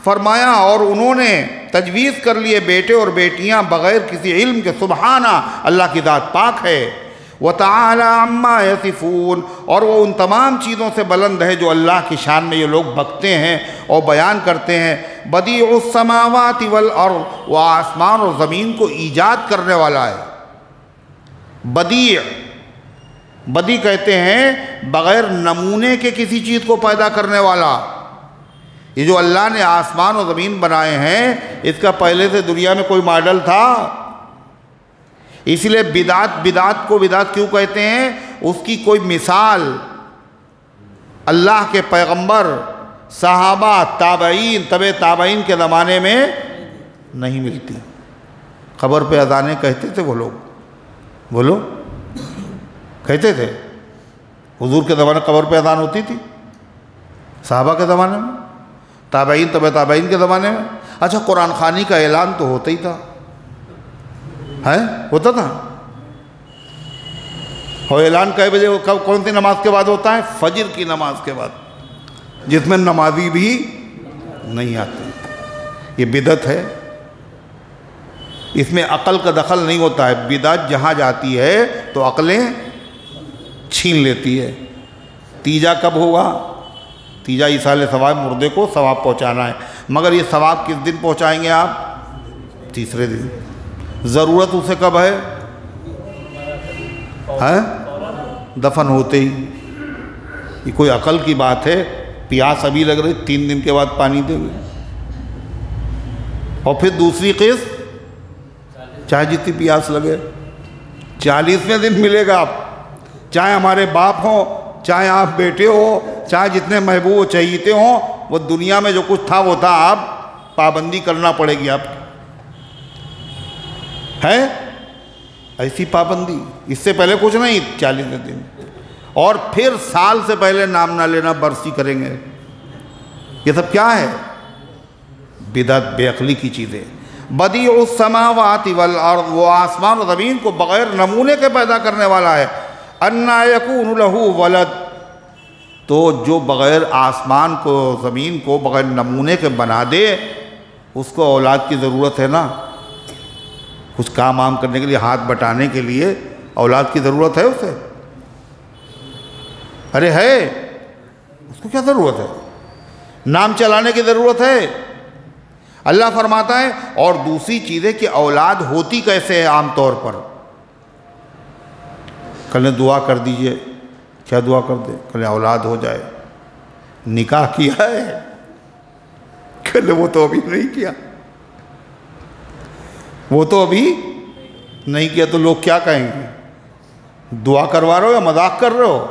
فرمایا اور انہوں نے تجویز کر لیے بیٹے اور بیٹیاں بغیر کسی علم کے، سبحانہ، اللہ کی ذات پاک ہے۔ وَتَعَالَى عَمَّا يَصِفُونَ، اور وہ ان تمام چیزوں سے بلند ہے جو اللہ کی شان میں یہ لوگ بکتے ہیں اور بیان کرتے ہیں۔ بدیع السماوات والارض، وہ آسمان اور زمین کو ایجاد کرنے والا ہے۔ بدیع، بدی کہتے ہیں بغیر نمونے کے کسی چیز کو پیدا کرنے والا۔ یہ جو اللہ نے آسمان و زمین بنائے ہیں، اس کا پہلے سے دنیا میں کوئی ماڈل تھا؟ اس لیے بدعت کو بدعت کیوں کہتے ہیں؟ اس کی کوئی مثال اللہ کے پیغمبر، صحابہ، تابعین، تبع تابعین کے زمانے میں نہیں ملتی۔ قبر پہ اذانیں کہتے تھے وہ لوگ، بولو کہتے تھے؟ حضور کے زمانے قبر پہ اذان ہوتی تھی؟ صحابہ کے زمانے میں، تابعین، تبع تابعین کے زمانے میں؟ اچھا، قرآن خوانی کا اعلان تو ہوتا ہی تھا، ہوتا تھا۔ اور اعلان کئے بجے، کون سی نماز کے بعد ہوتا ہے؟ فجر کی نماز کے بعد، جس میں نمازی بھی نہیں آتے۔ یہ بدعت ہے، اس میں عقل کا دخل نہیں ہوتا ہے۔ بدعت جہاں جاتی ہے تو عقلیں چھین لیتی ہے۔ تیجا کب ہوگا؟ تیجا ایصال ثواب، مردے کو ثواب پہنچانا ہے، مگر یہ ثواب کس دن پہنچائیں گے آپ؟ تیسرے دن۔ ضرورت اسے کب ہے؟ دفن ہوتے ہی۔ یہ کوئی عقل کی بات ہے؟ پیاس ابھی لگ رہی، 3 دن کے بعد پانی دے گے، اور پھر دوسری قسط چاہے جتنی پیاس لگے 40ویں دن ملے گا۔ آپ چاہے ہمارے باپ ہوں، چاہے آپ بیٹے ہو، چاہے جتنے محبوب و چہیتے ہوں، وہ دنیا میں جو کچھ تھا وہ تھا، آپ پابندی کرنا پڑے گی آپ کی۔ ہے ایسی پابندی؟ اس سے پہلے کچھ نہیں، 40 دن، اور پھر سال سے پہلے نام نہ لینا، برسی کریں گے۔ یہ سب کیا ہے؟ بدعت، بے عقلی کی چیزیں۔ بدیع السماوات والارض، وہ آسمان و زمین کو بغیر نمونے کے پیدا کرنے والا ہے۔ انا یکون لہ ولد، تو جو بغیر آسمان کو، زمین کو بغیر نمونے کے بنا دے، اس کو اولاد کی ضرورت ہے نا؟ کچھ کام عام کرنے کے لیے، ہاتھ بٹانے کے لیے اولاد کی ضرورت ہے اسے؟ ارے ہے، اس کو کیا ضرورت ہے؟ نام چلانے کی ضرورت ہے؟ اللہ فرماتا ہے، اور دوسری چیز ہے کہ اولاد ہوتی کیسے ہے عام طور پر؟ کل دعا کر دیجئے، کیا دعا کر دے؟ کل اولاد ہو جائے۔ نکاح کیا ہے؟ کل وہ تو ابھی نہیں کیا، وہ تو ابھی نہیں کیا، تو لوگ کیا کہیں گے؟ دعا کروا رہے ہو یا مذاق کر رہے ہو؟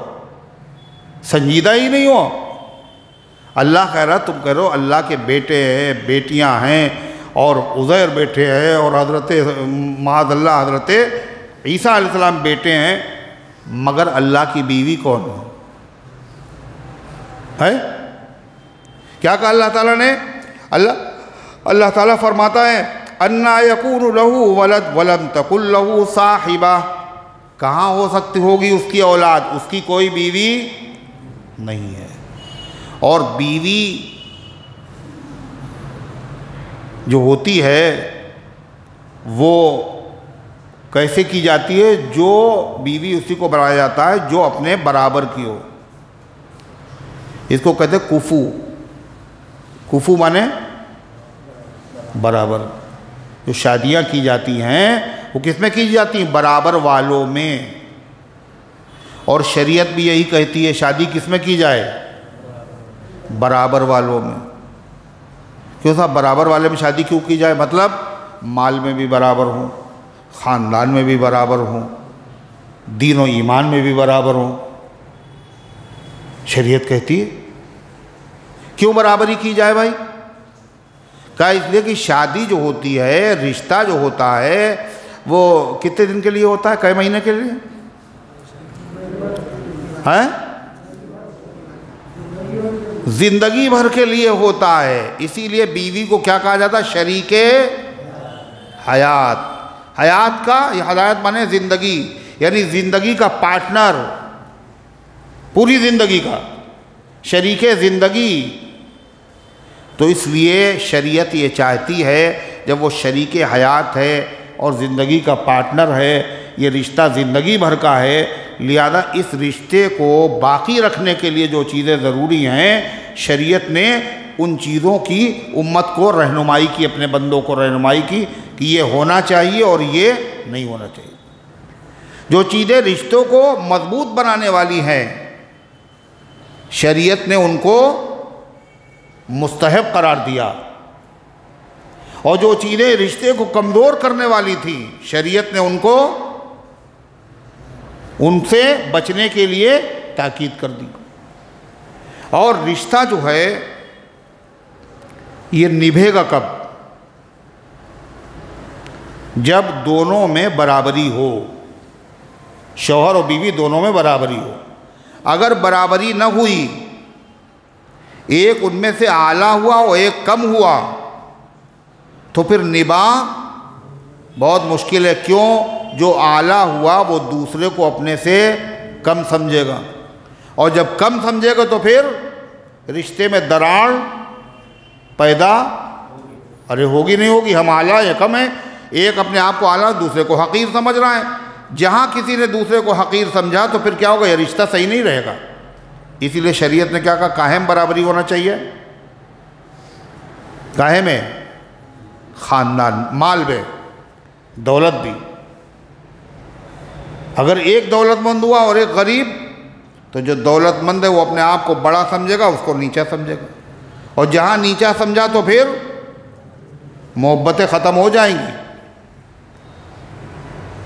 سنجیدہ ہی نہیں ہو۔ اللہ کہہ رہا، تم کہہ رہو اللہ کے بیٹے ہیں، بیٹیاں ہیں، اور عزیر بیٹے ہیں، اور حضرت معاذ اللہ حضرت عیسیٰ علیہ السلام بیٹے ہیں، مگر اللہ کی بیوی کون ہے؟ کیا کہا اللہ تعالیٰ نے؟ اللہ تعالیٰ فرماتا ہے، اَنَّا يَكُونُ لَهُ وَلَدْ وَلَمْ تَكُنْ لَهُ صَاحِبَةٌ، کہاں ہو سکتی ہوگی اس کی اولاد؟ اس کی کوئی بیوی نہیں ہے۔ اور بیوی جو ہوتی ہے وہ کیسے کی جاتی ہے؟ جو بیوی اسی کو بنایا جاتا ہے جو اپنے برابر کی ہو۔ اس کو کہتے ہیں کفو۔ کفو مانے برابر۔ جو شادیاں کی جاتی ہیں وہ کس میں کی جاتی ہیں؟ برابر والوں میں۔ اور شریعت بھی یہی کہتی ہے، شادی کس میں کی جائے؟ برابر والوں میں۔ کیوں صاحب برابر والے میں شادی کیوں کی جائے؟ مطلب مال میں بھی برابر ہوں، خاندان میں بھی برابر ہوں، دین و ایمان میں بھی برابر ہوں۔ شریعت کہتی ہے کیوں برابری کی جائے بھائی؟ کہا اس لیے کہ شادی جو ہوتی ہے، رشتہ جو ہوتا ہے، وہ کتنے دن کے لیے ہوتا ہے؟ کئے مہینے کے لیے ہے؟ زندگی بھر کے لیے ہوتا ہے۔ اسی لیے بیوی کو کیا کہا جاتا ہے؟ شریک حیات۔ حیات کا حیات مانے زندگی، یعنی زندگی کا پارٹنر، پوری زندگی کا شریک زندگی۔ تو اس لیے شریعت یہ چاہتی ہے جب وہ شریک حیات ہے اور زندگی کا پارٹنر ہے، یہ رشتہ زندگی بھر کا ہے، لہذا اس رشتے کو باقی رکھنے کے لیے جو چیزیں ضروری ہیں شریعت نے ان چیزوں کی امت کو رہنمائی کی، اپنے بندوں کو رہنمائی کی کہ یہ ہونا چاہیے اور یہ نہیں ہونا چاہیے۔ جو چیزیں رشتوں کو مضبوط بنانے والی ہیں شریعت نے ان کو مستحب قرار دیا، اور جو چیزیں رشتے کو کمزور کرنے والی تھی شریعت نے ان سے بچنے کے لیے تاکید کر دی۔ اور رشتہ جو ہے یہ نبھے گا کب؟ جب دونوں میں برابری ہو، شوہر اور بیوی دونوں میں برابری ہو۔ اگر برابری نہ ہوئی، ایک ان میں سے اعلیٰ ہوا اور ایک کم ہوا، تو پھر نباہ بہت مشکل ہے۔ کیوں؟ جو اعلیٰ ہوا وہ دوسرے کو اپنے سے کم سمجھے گا، اور جب کم سمجھے گا تو پھر رشتے میں دراڑ پیدا ہوگی نہیں ہوگی؟ ہم اعلیٰ یا کم ہیں، ایک اپنے آپ کو اعلیٰ دوسرے کو حقیر سمجھ رہا ہے۔ جہاں کسی نے دوسرے کو حقیر سمجھا تو پھر کیا ہوگا؟ یہ رشتہ صحیح نہیں رہے گا۔ اسی لیے شریعت نے کیا کہا؟ کاہم برابری ہونا چاہیے۔ کاہم ہے خاندان، مال میں، دولت بھی۔ اگر ایک دولت مند ہوا اور ایک غریب، تو جو دولت مند ہے وہ اپنے آپ کو بڑا سمجھے گا، اس کو نیچا سمجھے گا، اور جہاں نیچا سمجھا تو پھر محبتیں ختم ہو جائیں گی۔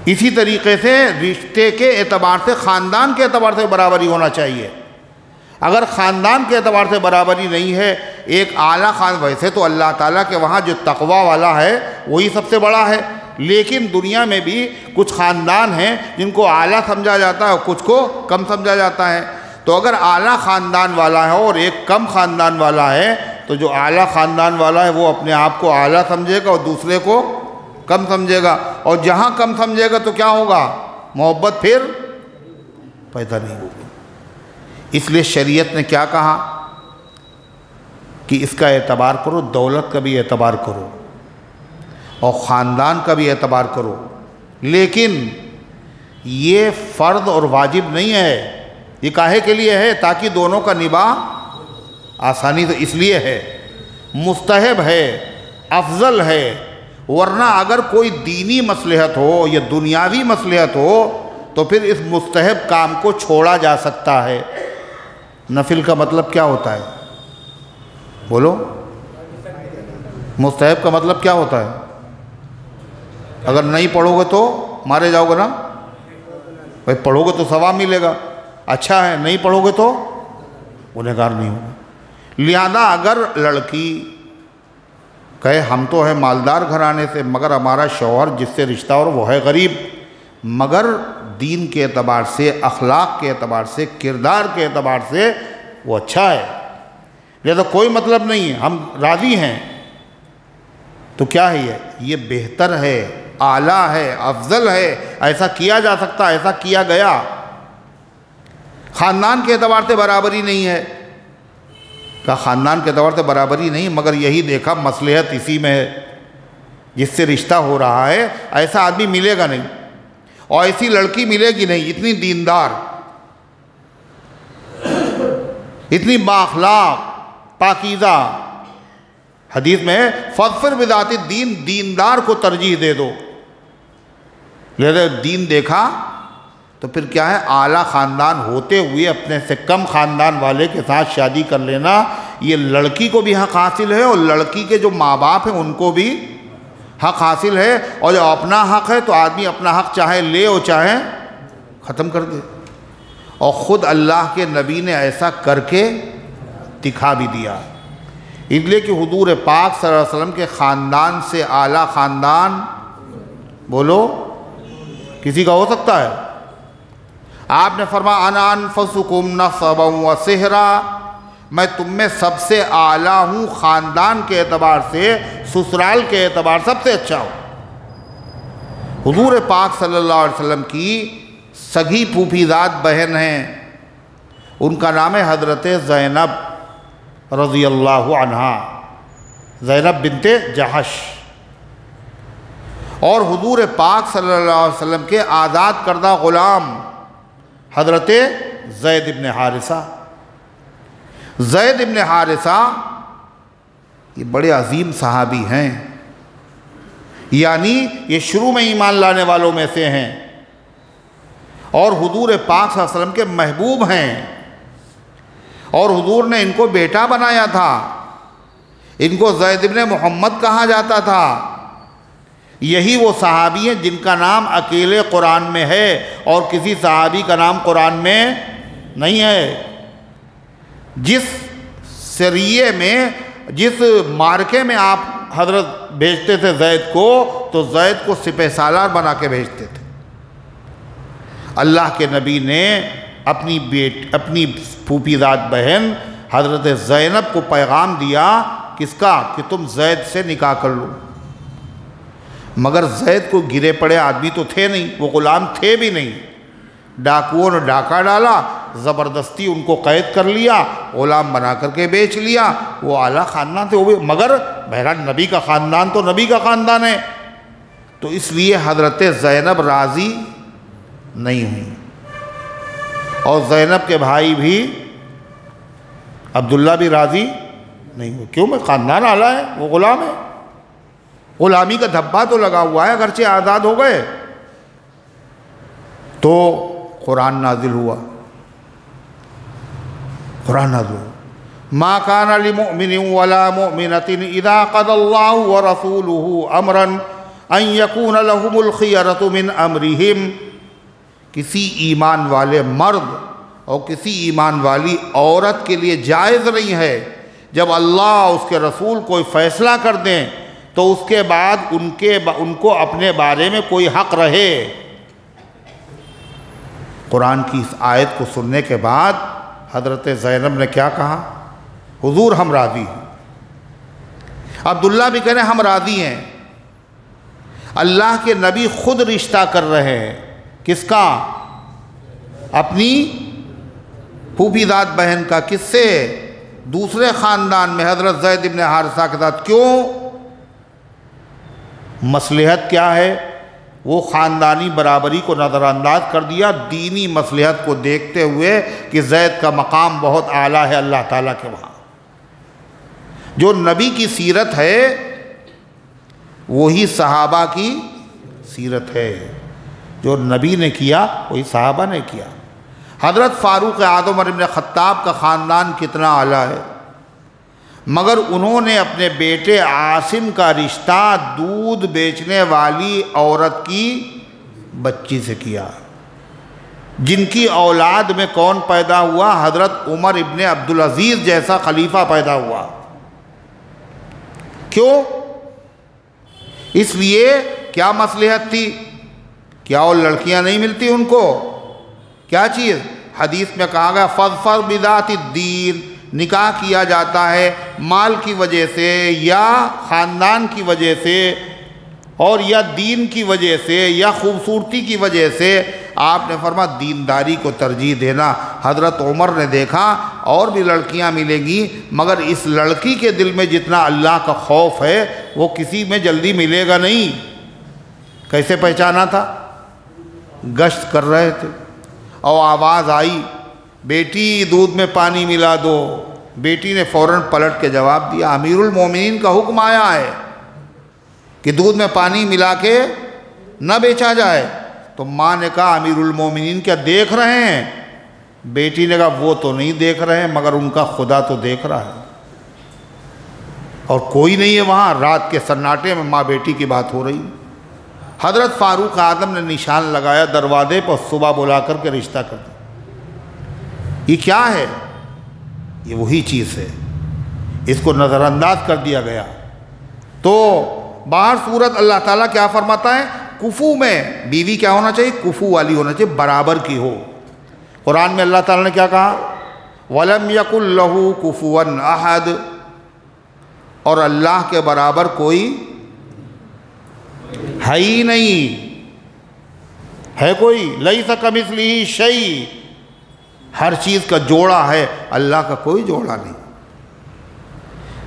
اسی طریقے سے رشتے کے اعتبار سے، خاندان کے اعتبار سے برابری ہونا چاہیے۔ اگر خاندان کے اعتبار سے برابری نہیں ہے، ایک اعلیٰ ویسے تو اللہ تعالیٰ کے وہاں جو تقوی والا ہے وہی سب سے بڑا ہے، لیکن دنیا میں بھی کچھ خاندان ہیں جن کو اعلیٰ سمجھا جاتا ہے اور کچھ کو کم سمجھا جاتا ہے۔ تو اگر اعلیٰ خاندان والا ہے اور ایک کم خاندان والا ہے، تو جو اعلیٰ خاندان والا ہے وہ اپنے آپ کو اعلیٰ سمجھے گا اور دوسرے کو کم سمجھے گا، اور جہاں کم سمجھے گا تو کیا ہوگا؟ محبت پھر پیدا نہیں ہوگی۔ اس لیے شریعت نے کیا کہا کہ اس کا اعتبار کرو، دولت کا بھی اعتبار کرو اور خاندان کا بھی اعتبار کرو، لیکن یہ فرض اور واجب نہیں ہے۔ یہ کاہے کے لیے ہے؟ تاکہ دونوں کا نباہ آسانی سے، اس لیے ہے، مستحب ہے، افضل ہے۔ ورنہ اگر کوئی دینی مصلحت ہو یا دنیاوی مصلحت ہو تو پھر اس مستحب کام کو چھوڑا جا سکتا ہے۔ نفل کا مطلب کیا ہوتا ہے؟ بولو، مستحب کا مطلب کیا ہوتا ہے؟ اگر نہیں پڑھو گے تو مارے جاؤ گے نا؟ بھائی پڑھو گے تو ثواب ملے گا، اچھا ہے، نہیں پڑھو گے تو گنہگار نہیں ہوگا۔ لہذا اگر لڑکی کہے ہم تو ہے مالدار گھرانے سے، مگر ہمارا شوہر جس سے رشتہ اور وہ ہے غریب، مگر دین کے اعتبار سے، اخلاق کے اعتبار سے، کردار کے اعتبار سے وہ اچھا ہے، لہذا کوئی مطلب نہیں ہے، ہم راضی ہیں، تو کیا ہے؟ یہ بہتر ہے، اعلیٰ ہے، افضل ہے، ایسا کیا جا سکتا، ایسا کیا گیا۔ خاندان کے اعتبار سے برابری نہیں ہے، کہا خاندان کے اعتبار سے برابری نہیں، مگر یہی دیکھا مصلحت اسی میں ہے، جس سے رشتہ ہو رہا ہے ایسا آدمی ملے گا نہیں، اور ایسی لڑکی ملے گی نہیں، اتنی دیندار، اتنی بااخلاق، پاکیزہ۔ حدیث میں ہے فاظفر بذات الدین، دیندار کو ترجیح دے دو۔ لہذا دین دیکھا تو پھر کیا ہے؟ اعلیٰ خاندان ہوتے ہوئے اپنے سے کم خاندان والے کے ساتھ شادی کر لینا، یہ لڑکی کو بھی حق حاصل ہے اور لڑکی کے جو ماں باپ ہیں ان کو بھی حق حاصل ہے، اور جو اپنا حق ہے تو آدمی اپنا حق چاہے لے اور چاہے ختم کر دے، اور خود اللہ کے نبی نے ایسا کر کے دکھا بھی دیا۔ اس لیے کہ حضور پاک صلی اللہ علیہ وسلم کے خاندان سے اعلیٰ خاندان بولو کسی کا ہو سکتا ہے؟ آپ نے فرمایا انا انفسکم نسبا و صہرا، میں تم میں سب سے اعلیٰ ہوں، خاندان کے اعتبار سے، سسرال کے اعتبار سب سے اچھا ہوں۔ حضور پاک صلی اللہ علیہ وسلم کی سگی پھوپھی ذات بہن ہیں، ان کا نام ہے حضرت زینب رضی اللہ عنہا، زینب بنت جحش، اور حضور پاک صلی اللہ علیہ وسلم کے آزاد کردہ غلام حضرت زید ابن حارثہ۔ زید ابن حارثہ یہ بڑے عظیم صحابی ہیں، یعنی یہ شروع میں ایمان لانے والوں میں سے ہیں، اور حضور پاک صلی اللہ علیہ وسلم کے محبوب ہیں، اور حضور نے ان کو بیٹا بنایا تھا، ان کو زید ابن محمد کہا جاتا تھا۔ یہی وہ صحابی ہیں جن کا نام اکیلے قرآن میں ہے اور کسی صحابی کا نام قرآن میں نہیں ہے۔ جس سریے میں، جس مارکے میں آپ حضرت بھیجتے تھے زید کو، تو زید کو سپہ سالار بنا کے بھیجتے تھے۔ اللہ کے نبی نے اپنی پھوپھی زاد بہن حضرت زینب کو پیغام دیا، کس کا؟ کہ تم زید سے نکاح کر لو۔ مگر زید کو گرے پڑے آدمی تو تھے نہیں، وہ غلام تھے بھی نہیں۔ ڈاکوؤں نے ڈاکہ ڈالا، زبردستی ان کو قید کر لیا، غلام بنا کر کے بیچ لیا۔ وہ اعلیٰ خاندان تھے، وہ بھی، مگر بہرحال نبی کا خاندان تو نبی کا خاندان ہے، تو اس لیے حضرت زینب راضی نہیں ہوئی، اور زینب کے بھائی بھی عبداللہ بھی راضی نہیں ہوئے۔ کیوں؟ میں خاندان اعلیٰ ہے، وہ غلام ہے، غلامی کا دھبا تو لگا ہوا ہے، اگرچہ آزاد ہو گئے۔ تو قرآن نازل ہوا، ما کان لمؤمن ولا مؤمنۃ اذا قضى اللہ ورسولہ امرا ان یکون لہم الخیرۃ من امرہم۔ کسی ایمان والے مرد اور کسی ایمان والی عورت کے لیے جائز نہیں ہے جب اللہ اس کے رسول کوئی فیصلہ کر دیں تو اس کے بعد ان کو اپنے بارے میں کوئی حق رہے۔ قرآن کی اس آیت کو سننے کے بعد حضرت زینب نے کیا کہا؟ حضور ہم راضی ہیں۔ عبداللہ بھی کہنے ہم راضی ہیں۔ اللہ کے نبی خود رشتہ کر رہے ہیں، کس کا؟ اپنی پھوپھی زاد بہن کا۔ کس سے؟ دوسرے خاندان میں حضرت زید ابن حارثہ کے ساتھ۔ کیوں؟ مصلحت کیا ہے؟ وہ خاندانی برابری کو نظر انداز کر دیا، دینی مصلحت کو دیکھتے ہوئے کہ زید کا مقام بہت اعلیٰ ہے اللہ تعالیٰ کے وہاں۔ جو نبی کی سیرت ہے وہی صحابہ کی سیرت ہے، جو نبی نے کیا وہی صحابہ نے کیا۔ حضرت فاروق اعظم عمر بن خطاب کا خاندان کتنا اعلیٰ ہے، مگر انہوں نے اپنے بیٹے عاصم کا رشتہ دودھ بیچنے والی عورت کی بچی سے کیا، جن کی اولاد میں کون پیدا ہوا؟ حضرت عمر ابن عبدالعزیز جیسا خلیفہ پیدا ہوا۔ کیوں؟ اس لیے کیا مصلحت تھی؟ کیا اور لڑکیاں نہیں ملتی ان کو؟ کیا چیز؟ حدیث میں کہا گیا فَاظْفَرْ بِذَاتِ الدِّینِ، نکاح کیا جاتا ہے مال کی وجہ سے یا خاندان کی وجہ سے اور یا دین کی وجہ سے یا خوبصورتی کی وجہ سے۔ آپ نے فرمایا دینداری کو ترجیح دینا۔ حضرت عمر نے دیکھا اور بھی لڑکیاں ملیں گی، مگر اس لڑکی کے دل میں جتنا اللہ کا خوف ہے وہ کسی میں جلدی ملے گا نہیں۔ کیسے پہچانا تھا؟ گشت کر رہے تھے اور آواز آئی بیٹی دودھ میں پانی ملا دو۔ بیٹی نے فوراً پلٹ کے جواب دیا امیر المومنین کا حکم آیا ہے کہ دودھ میں پانی ملا کے نہ بیچا جائے۔ تو ماں نے کہا امیر المومنین کیا دیکھ رہے ہیں؟ بیٹی نے کہا وہ تو نہیں دیکھ رہے ہیں مگر ان کا خدا تو دیکھ رہا ہے، اور کوئی نہیں ہے وہاں۔ رات کے سناٹے میں ماں بیٹی کی بات ہو رہی۔ حضرت فاروق اعظم نے نشان لگایا دروازے پر، صبح بلا کر کے رشتہ کر دیا۔ یہ کیا ہے؟ یہ وہی چیز ہے، اس کو نظر انداز کر دیا گیا۔ تو باہر صورت اللہ تعالیٰ کیا فرماتا ہے؟ کفو میں بیوی کیا ہونا چاہیے؟ کفو والی ہونا چاہیے، برابر کی ہو۔ قرآن میں اللہ تعالیٰ نے کیا کہا؟ وَلَمْ يَكُنْ لَهُ كُفُوًا أَحَدٌ، اور اللہ کے برابر کوئی ہے ہی نہیں۔ ہے کوئی؟ لَيْسَ كَمِثْلِهِ شَيْءٌ، ہر چیز کا جوڑا ہے، اللہ کا کوئی جوڑا نہیں۔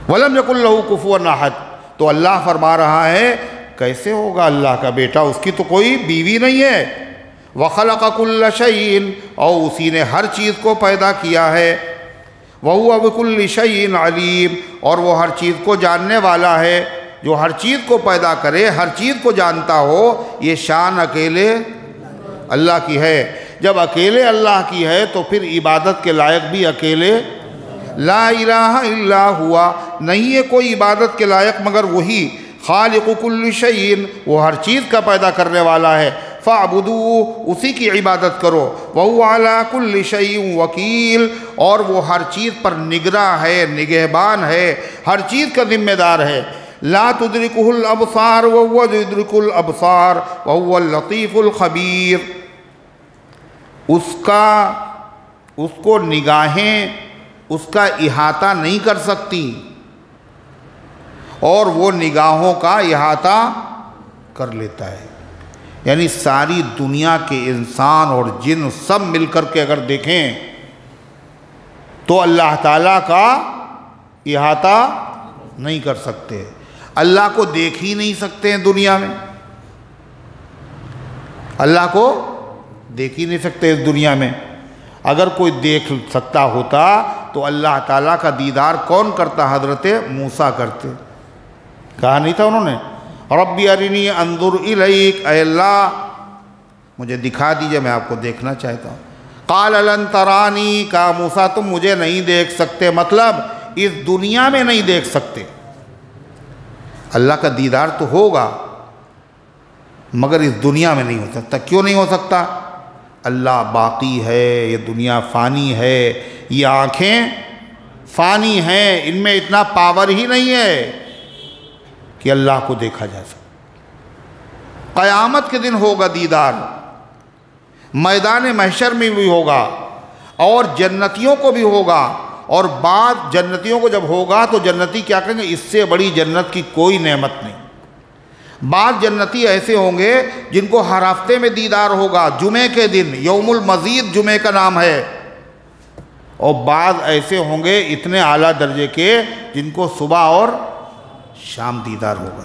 وَلَمْ يَكُنْ لَهُ كُفُوًا أَحَدٌ، تو اللہ فرما رہا ہے کیسے ہوگا اللہ کا بیٹا؟ اس کی تو کوئی بیوی نہیں ہے۔ وَخَلَقَ كُلَّ شَيْءٍ، اور اسی نے ہر چیز کو پیدا کیا ہے۔ وَهُوَ بِكُلِّ شَيْءٍ عَلِيمٌ، اور وہ ہر چیز کو جاننے والا ہے۔ جو ہر چیز کو پیدا کرے، ہر چیز کو جانتا ہو، یہ شان اکیلے اللہ کی ہے۔ جب اکیلے اللہ کی ہے تو پھر عبادت کے لائق بھی اکیلے لا الہ الا ہوا، نہیں ہے کوئی عبادت کے لائق مگر وہی۔ خالق کل شیء، وہ ہر چیز کا پیدا کرنے والا ہے۔ فاعبدوہ، اسی کی عبادت کرو۔ وہو علی کل شیء وکیل، اور وہ ہر چیز پر نگراں ہے، نگہبان ہے، ہر چیز کا ذمہ دار ہے۔ لا تدرکہ الابصار وہو یدرک الابصار وہو اللطیف الخبیر، اس کو نگاہیں اس کا احاطہ نہیں کر سکتی، اور وہ نگاہوں کا احاطہ کر لیتا ہے۔ یعنی ساری دنیا کے انسان اور جن سب مل کر کے اگر دیکھیں تو اللہ تعالیٰ کا احاطہ نہیں کر سکتے۔ اللہ کو دیکھ ہی نہیں سکتے ہیں دنیا میں، اللہ کو دیکھ ہی نہیں سکتے اس دنیا میں۔ اگر کوئی دیکھ سکتا ہوتا تو اللہ تعالیٰ کا دیدار کون کرتا؟ حضرت موسیٰ کرتے۔ کہا نہیں تھا انہوں نے ربی ارنی انظر الیک، اے اللہ مجھے دکھا دیجئے، میں آپ کو دیکھنا چاہتا ہوں۔ قال لن ترانی، کہا موسیٰ تم مجھے نہیں دیکھ سکتے، مطلب اس دنیا میں نہیں دیکھ سکتے۔ اللہ کا دیدار تو ہوگا مگر اس دنیا میں نہیں ہو سکتا۔ کیوں نہیں ہو سکتا؟ اللہ باقی ہے، یہ دنیا فانی ہے، یہ آنکھیں فانی ہیں، ان میں اتنا پاور ہی نہیں ہے کہ اللہ کو دیکھا جا سکے۔ قیامت کے دن ہوگا دیدار، میدان محشر میں بھی ہوگا، اور جنتیوں کو بھی ہوگا۔ اور بعد جنتیوں کو جب ہوگا تو جنتی کیا کہیں گے؟ اس سے بڑی جنت کی کوئی نعمت نہیں۔ بعض جنتی ایسے ہوں گے جن کو ہر ہفتے میں دیدار ہوگا، جمعے کے دن، یوم المزید جمعے کا نام ہے۔ اور بعض ایسے ہوں گے اتنے اعلیٰ درجے کے جن کو صبح اور شام دیدار ہوگا۔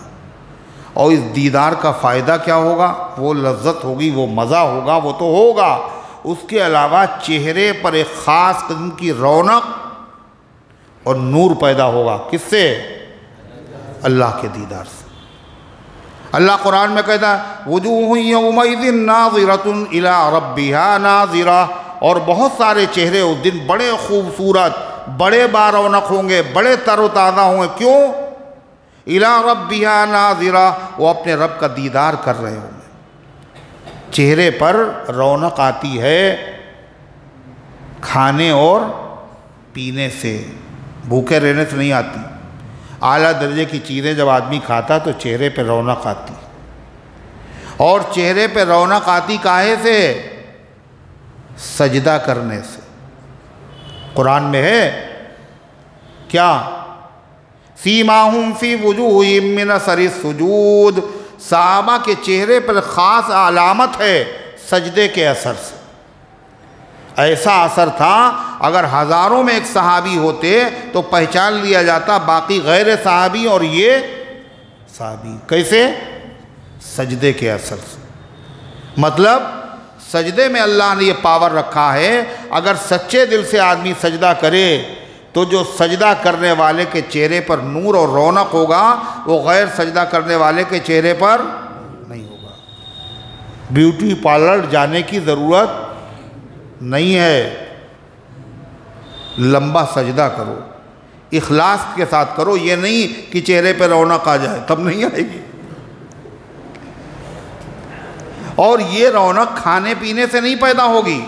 اور اس دیدار کا فائدہ کیا ہوگا؟ وہ لذت ہوگی، وہ مزہ ہوگا، وہ تو ہوگا۔ اس کے علاوہ چہرے پر ایک خاص قسم کی رونق اور نور پیدا ہوگا۔ کس سے؟ اللہ کے دیدار سے۔ اللہ قرآن میں کہتا ہے وجوہ یومئذ ناظرۃ الی ربہا ناظرہ، اور بہت سارے چہرے اس دن بڑے خوبصورت، بڑے بارونق ہوں گے، بڑے تر و تازہ ہوں گے۔ کیوں؟ الی ربہا ناظرہ، وہ اپنے رب کا دیدار کر رہے ہوں گے۔ چہرے پر رونق آتی ہے کھانے اور پینے سے، بھوکے رہنے سے نہیں آتی۔ اعلیٰ درجے کی چیزیں جب آدمی کھاتا تو چہرے پہ رونق آتی، اور چہرے پہ رونق آتی کاہے سے؟ سجدہ کرنے سے۔ قرآن میں ہے کیا؟ سیماہم فی وجوہہم من اثر السجود، صحابہ کے چہرے پر خاص علامت ہے سجدے کے اثر سے۔ ایسا اثر تھا اگر ہزاروں میں ایک صحابی ہوتے تو پہچان لیا جاتا، باقی غیر صحابی اور یہ صحابی۔ کیسے؟ سجدے کے اثر سے۔ مطلب سجدے میں اللہ نے یہ پاور رکھا ہے، اگر سچے دل سے آدمی سجدہ کرے تو جو سجدہ کرنے والے کے چہرے پر نور اور رونق ہوگا وہ غیر سجدہ کرنے والے کے چہرے پر نہیں ہوگا۔ بیوٹی پارلر جانے کی ضرورت نہیں ہے، لمبا سجدہ کرو، اخلاص کے ساتھ کرو، یہ نہیں کہ چہرے پہ رونق آ جائے، تب نہیں آئے گی۔ اور یہ رونق کھانے پینے سے نہیں پیدا ہوگی،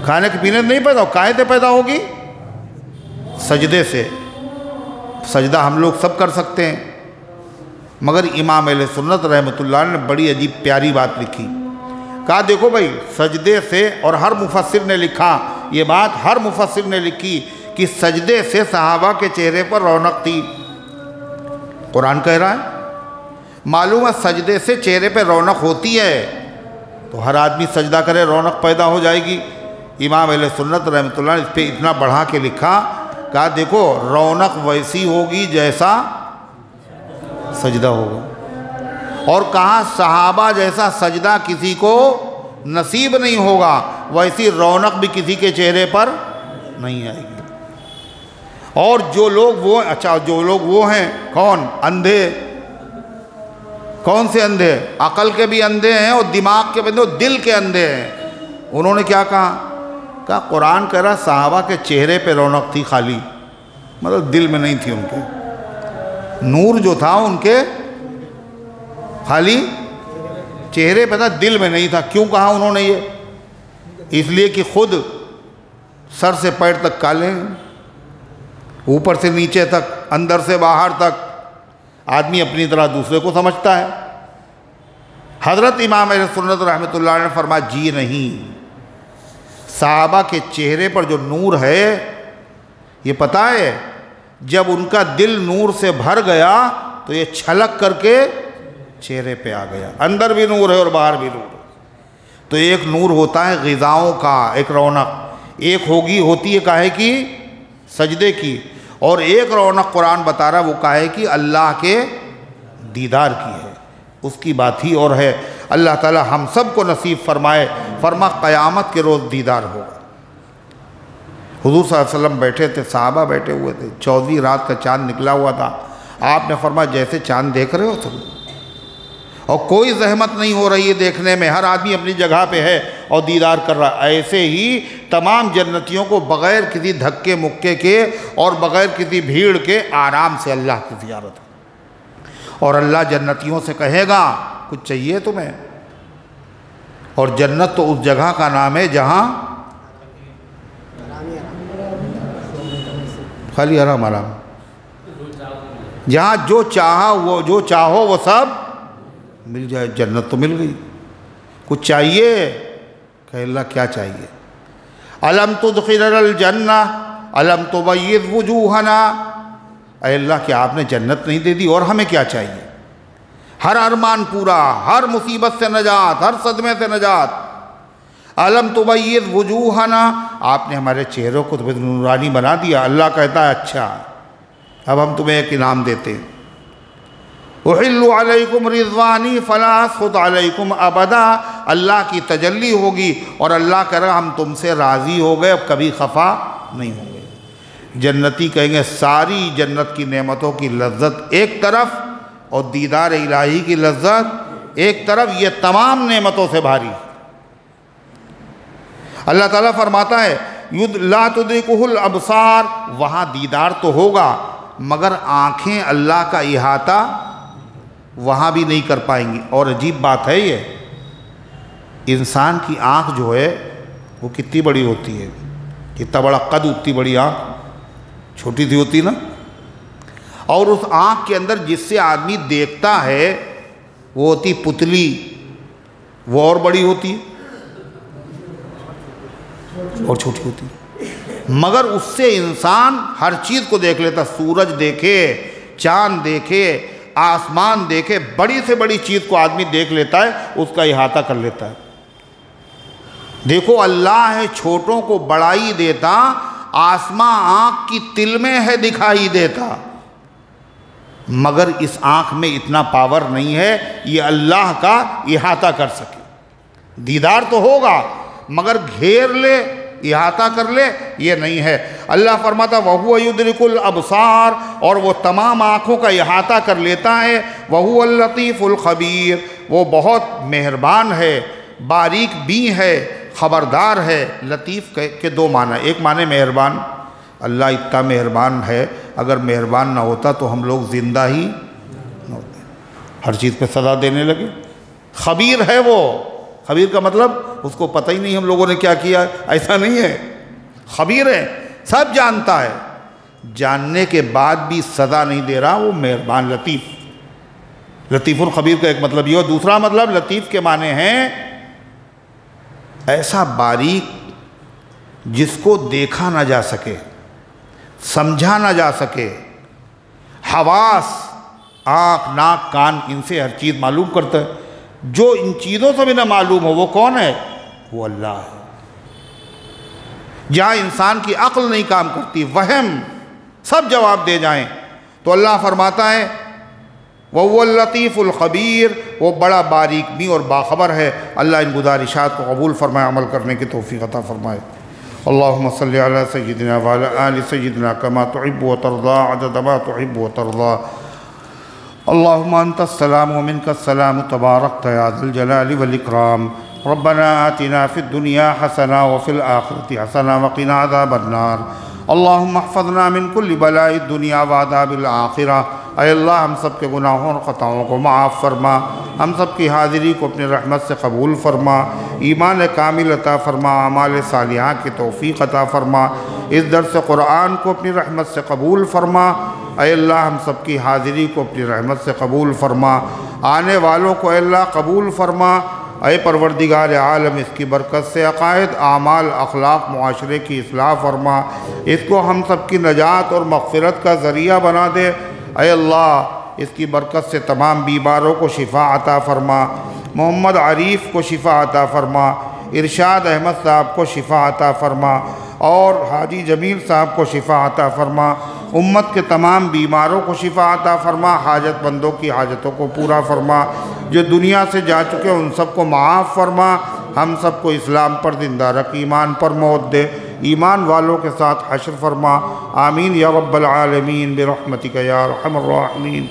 کھانے کے پینے سے نہیں پیدا ہوگی، کائے سے پیدا ہوگی؟ سجدے سے۔ سجدہ ہم لوگ سب کر سکتے ہیں، مگر امام اہل سنت رحمۃ اللہ نے بڑی عجیب پیاری بات لکھی۔ کہا دیکھو بھائی، سجدے سے، اور ہر مفسر نے لکھا یہ بات، ہر مفسر نے لکھی کہ سجدے سے صحابہ کے چہرے پر رونق تھی۔ قرآن کہہ رہا ہے، معلوم ہے سجدے سے چہرے پہ رونق ہوتی ہے، تو ہر آدمی سجدہ کرے رونق پیدا ہو جائے گی۔ امام اہل سنت رحمۃ اللہ نے اس پہ اتنا بڑھا کے لکھا، کہا دیکھو رونق ویسی ہوگی جیسا سجدہ ہوگا، اور کہا صحابہ جیسا سجدہ کسی کو نصیب نہیں ہوگا، ویسی رونق بھی کسی کے چہرے پر نہیں آئے گی۔ اور جو لوگ وہ ہیں کون؟ اندھے۔ کون سے اندھے؟ عقل کے بھی اندھے ہیں اور دماغ کے بھی اندھے، اور دل کے اندھے ہیں۔ انہوں نے کیا کہا قرآن کہہ رہا صحابہ کے چہرے پہ رونق تھی خالی، مطلب دل میں نہیں تھی ان کے، نور جو تھا ان کے خالی چہرے پہ تھا، دل میں نہیں تھا۔ کیوں کہا انہوں نے یہ؟ اس لیے کہ خود سر سے پیر تک کالے ہیں، اوپر سے نیچے تک، اندر سے باہر تک، آدمی اپنی طرح دوسرے کو سمجھتا ہے۔ حضرت امام اہل سنت رحمۃ اللہ علیہ نے فرمایا جی نہیں، صحابہ کے چہرے پر جو نور ہے یہ پتہ ہے جب ان کا دل نور سے بھر گیا تو یہ چھلک کر کے چہرے پہ آ گیا، اندر بھی نور ہے اور باہر بھی نور ہے۔ تو ایک نور ہوتا ہے غذاؤں کا، ایک رونق، ایک ہوتی ہے کاہے کی؟ سجدے کی، اور ایک رونق قرآن بتا رہا وہ کاہے کی؟ اللہ کے دیدار کی ہے، اس کی بات ہی اور ہے۔ اللہ تعالی ہم سب کو نصیب فرمائے، فرما قیامت کے روز دیدار ہوگا۔ حضور صلی اللہ علیہ وسلم بیٹھے تھے، صحابہ بیٹھے ہوئے تھے، 14ویں رات کا چاند نکلا ہوا تھا، آپ نے فرمایا جیسے چاند دیکھ رہے ہو تم، اور کوئی زحمت نہیں ہو رہی ہے دیکھنے میں، ہر آدمی اپنی جگہ پہ ہے اور دیدار کر رہا، ایسے ہی تمام جنتیوں کو بغیر کسی دھکے مکے کے اور بغیر کسی بھیڑ کے آرام سے اللہ کی زیارت ہے۔ اور اللہ جنتیوں سے کہے گا کچھ چاہیے تمہیں؟ اور جنت تو اس جگہ کا نام ہے جہاں خالی آرام آرام، جہاں جو چاہو وہ سب مل جائے۔ جنت تو مل گئی، کچھ چاہیے؟ کہ اللہ کیا چاہیے؟ الم تدخلنا الجنہ الم تبیض وجوہنا، اے اللہ کیا آپ نے جنت نہیں دے دی؟ اور ہمیں کیا چاہیے؟ ہر ارمان پورا، ہر مصیبت سے نجات، ہر صدمے سے نجات۔ الم تبیض وجوہنا، آپ نے ہمارے چہروں کو نورانی بنا دیا۔ اللہ کہتا ہے اچھا اب ہم تمہیں ایک انعام دیتے ہیں، احل علیکم رضوانی فلا اسخط علیکم ابدا، اللہ کی تجلی ہوگی اور اللہ کہہ رہا ہم تم سے راضی ہو گئے، اب کبھی خفا نہیں ہوں گے۔ جنتی کہیں گے ساری جنت کی نعمتوں کی لذت ایک طرف اور دیدار الہی کی لذت ایک طرف، یہ تمام نعمتوں سے بھاری۔ اللہ تعالیٰ فرماتا ہے لا تدرکہ الابصار، وہاں دیدار تو ہوگا مگر آنکھیں اللہ کا احاطہ وہاں بھی نہیں کر پائیں گی۔ اور عجیب بات ہے یہ، انسان کی آنکھ جو ہے وہ کتنی بڑی ہوتی ہے، کتنا بڑا قد، اتنی بڑی آنکھ، چھوٹی سی ہوتی نا، اور اس آنکھ کے اندر جس سے آدمی دیکھتا ہے وہ ہوتی پتلی، وہ اور بڑی ہوتی ہے اور چھوٹی ہوتی ہے، مگر اس سے انسان ہر چیز کو دیکھ لیتا، سورج دیکھے، چاند دیکھے، آسمان دیکھے، بڑی سے بڑی چیز کو آدمی دیکھ لیتا ہے، اس کا احاطہ کر لیتا ہے۔ دیکھو اللہ ہے چھوٹوں کو بڑائی دیتا، آسماں آنکھ کی تل میں ہے دکھائی دیتا، مگر اس آنکھ میں اتنا پاور نہیں ہے یہ اللہ کا احاطہ کر سکے۔ دیدار تو ہوگا مگر گھیر لے، احاطہ کر لے، یہ نہیں ہے۔ اللہ فرماتا وَهُوَ يُدْرِكُ الْأَبْصَارَ، اور وہ تمام آنکھوں کا احاطہ کر لیتا ہے۔ وَهُوَ اللَّطِيفُ الْخَبِيرُ، وہ بہت مہربان ہے، باریک بین ہے، خبردار ہے۔ لطیف کے دو معنی، ایک معنی مہربان، اللہ اتنا مہربان ہے، اگر مہربان نہ ہوتا تو ہم لوگ زندہ ہی نہ ہوتے، ہر چیز پہ سزا دینے لگے۔ خبیر ہے وہ، خبیر کا مطلب اس کو پتہ ہی نہیں ہم لوگوں نے کیا کیا، ایسا نہیں ہے، خبیر ہے، سب جانتا ہے، جاننے کے بعد بھی سزا نہیں دے رہا، وہ مہربان لطیف۔ لطیف الخبیر کا ایک مطلب یہ ہو۔ دوسرا مطلب لطیف کے معنی ہیں ایسا باریک جس کو دیکھا نہ جا سکے، سمجھا نہ جا سکے، حواس، آنکھ، ناک، کان، ان سے ہر چیز معلوم کرتا ہے۔ جو ان چیزوں سے بھی نہ معلوم ہو وہ کون ہے؟ وہ اللہ ہے۔ جہاں انسان کی عقل نہیں کام کرتی، وہم، سب جواب دے جائیں، تو اللہ فرماتا ہے وَهُوَ اللَّطِيفُ الْخَبِيرُ، وہ بڑا باریک بین اور باخبر ہے۔ اللہ ان گزارشات کو قبول فرمائے، عمل کرنے کی توفیق عطا فرمائے۔ اللہم صلی علی سیدنا وعلی آل سیدنا کما تحب وترضى عدد ما تحب وترضى۔ اللہم انت السلام ومنک السلام تبارکت یا ذا الجلال والاکرام۔ ربنا آتنا فی الدنیا حسنہ وفی الآخرۃ حسنہ وقنا عذاب النار۔ اللہم احفظنا من کل بلاء الدنیا وعذاب الآخرہ۔ اے اللہ ہم سب کے گناہوں اور خطاؤں کو معاف فرما، ہم سب کی حاضری کو اپنی رحمت سے قبول فرما، ایمان کامل عطا فرما، اعمال صالحہ کی توفیق عطا فرما، اس درس قرآن کو اپنی رحمت سے قبول فرما۔ اے اللہ ہم سب کی حاضری کو اپنی رحمت سے قبول فرما، آنے والوں کو اے اللہ قبول فرما۔ اے پروردگار عالم، اس کی برکت سے عقائد، اعمال، اخلاق، معاشرے کی اصلاح فرما، اس کو ہم سب کی نجات اور مغفرت کا ذریعہ بنا دے۔ اے اللہ اس کی برکت سے تمام بیماروں کو شفا عطا فرما، محمد عریف کو شفا عطا فرما، ارشاد احمد صاحب کو شفا عطا فرما، اور حاجی جمیل صاحب کو شفا عطا فرما، امت کے تمام بیماروں کو شفا عطا فرما، حاجت مندوں کی حاجتوں کو پورا فرما، جو دنیا سے جا چکے ان سب کو معاف فرما، ہم سب کو اسلام پر زندہ رکھ، ایمان پر موت دے، ایمان والوں کے ساتھ حشر فرما، آمین یا رب العالمین برحمتک یا ارحم الراحمین۔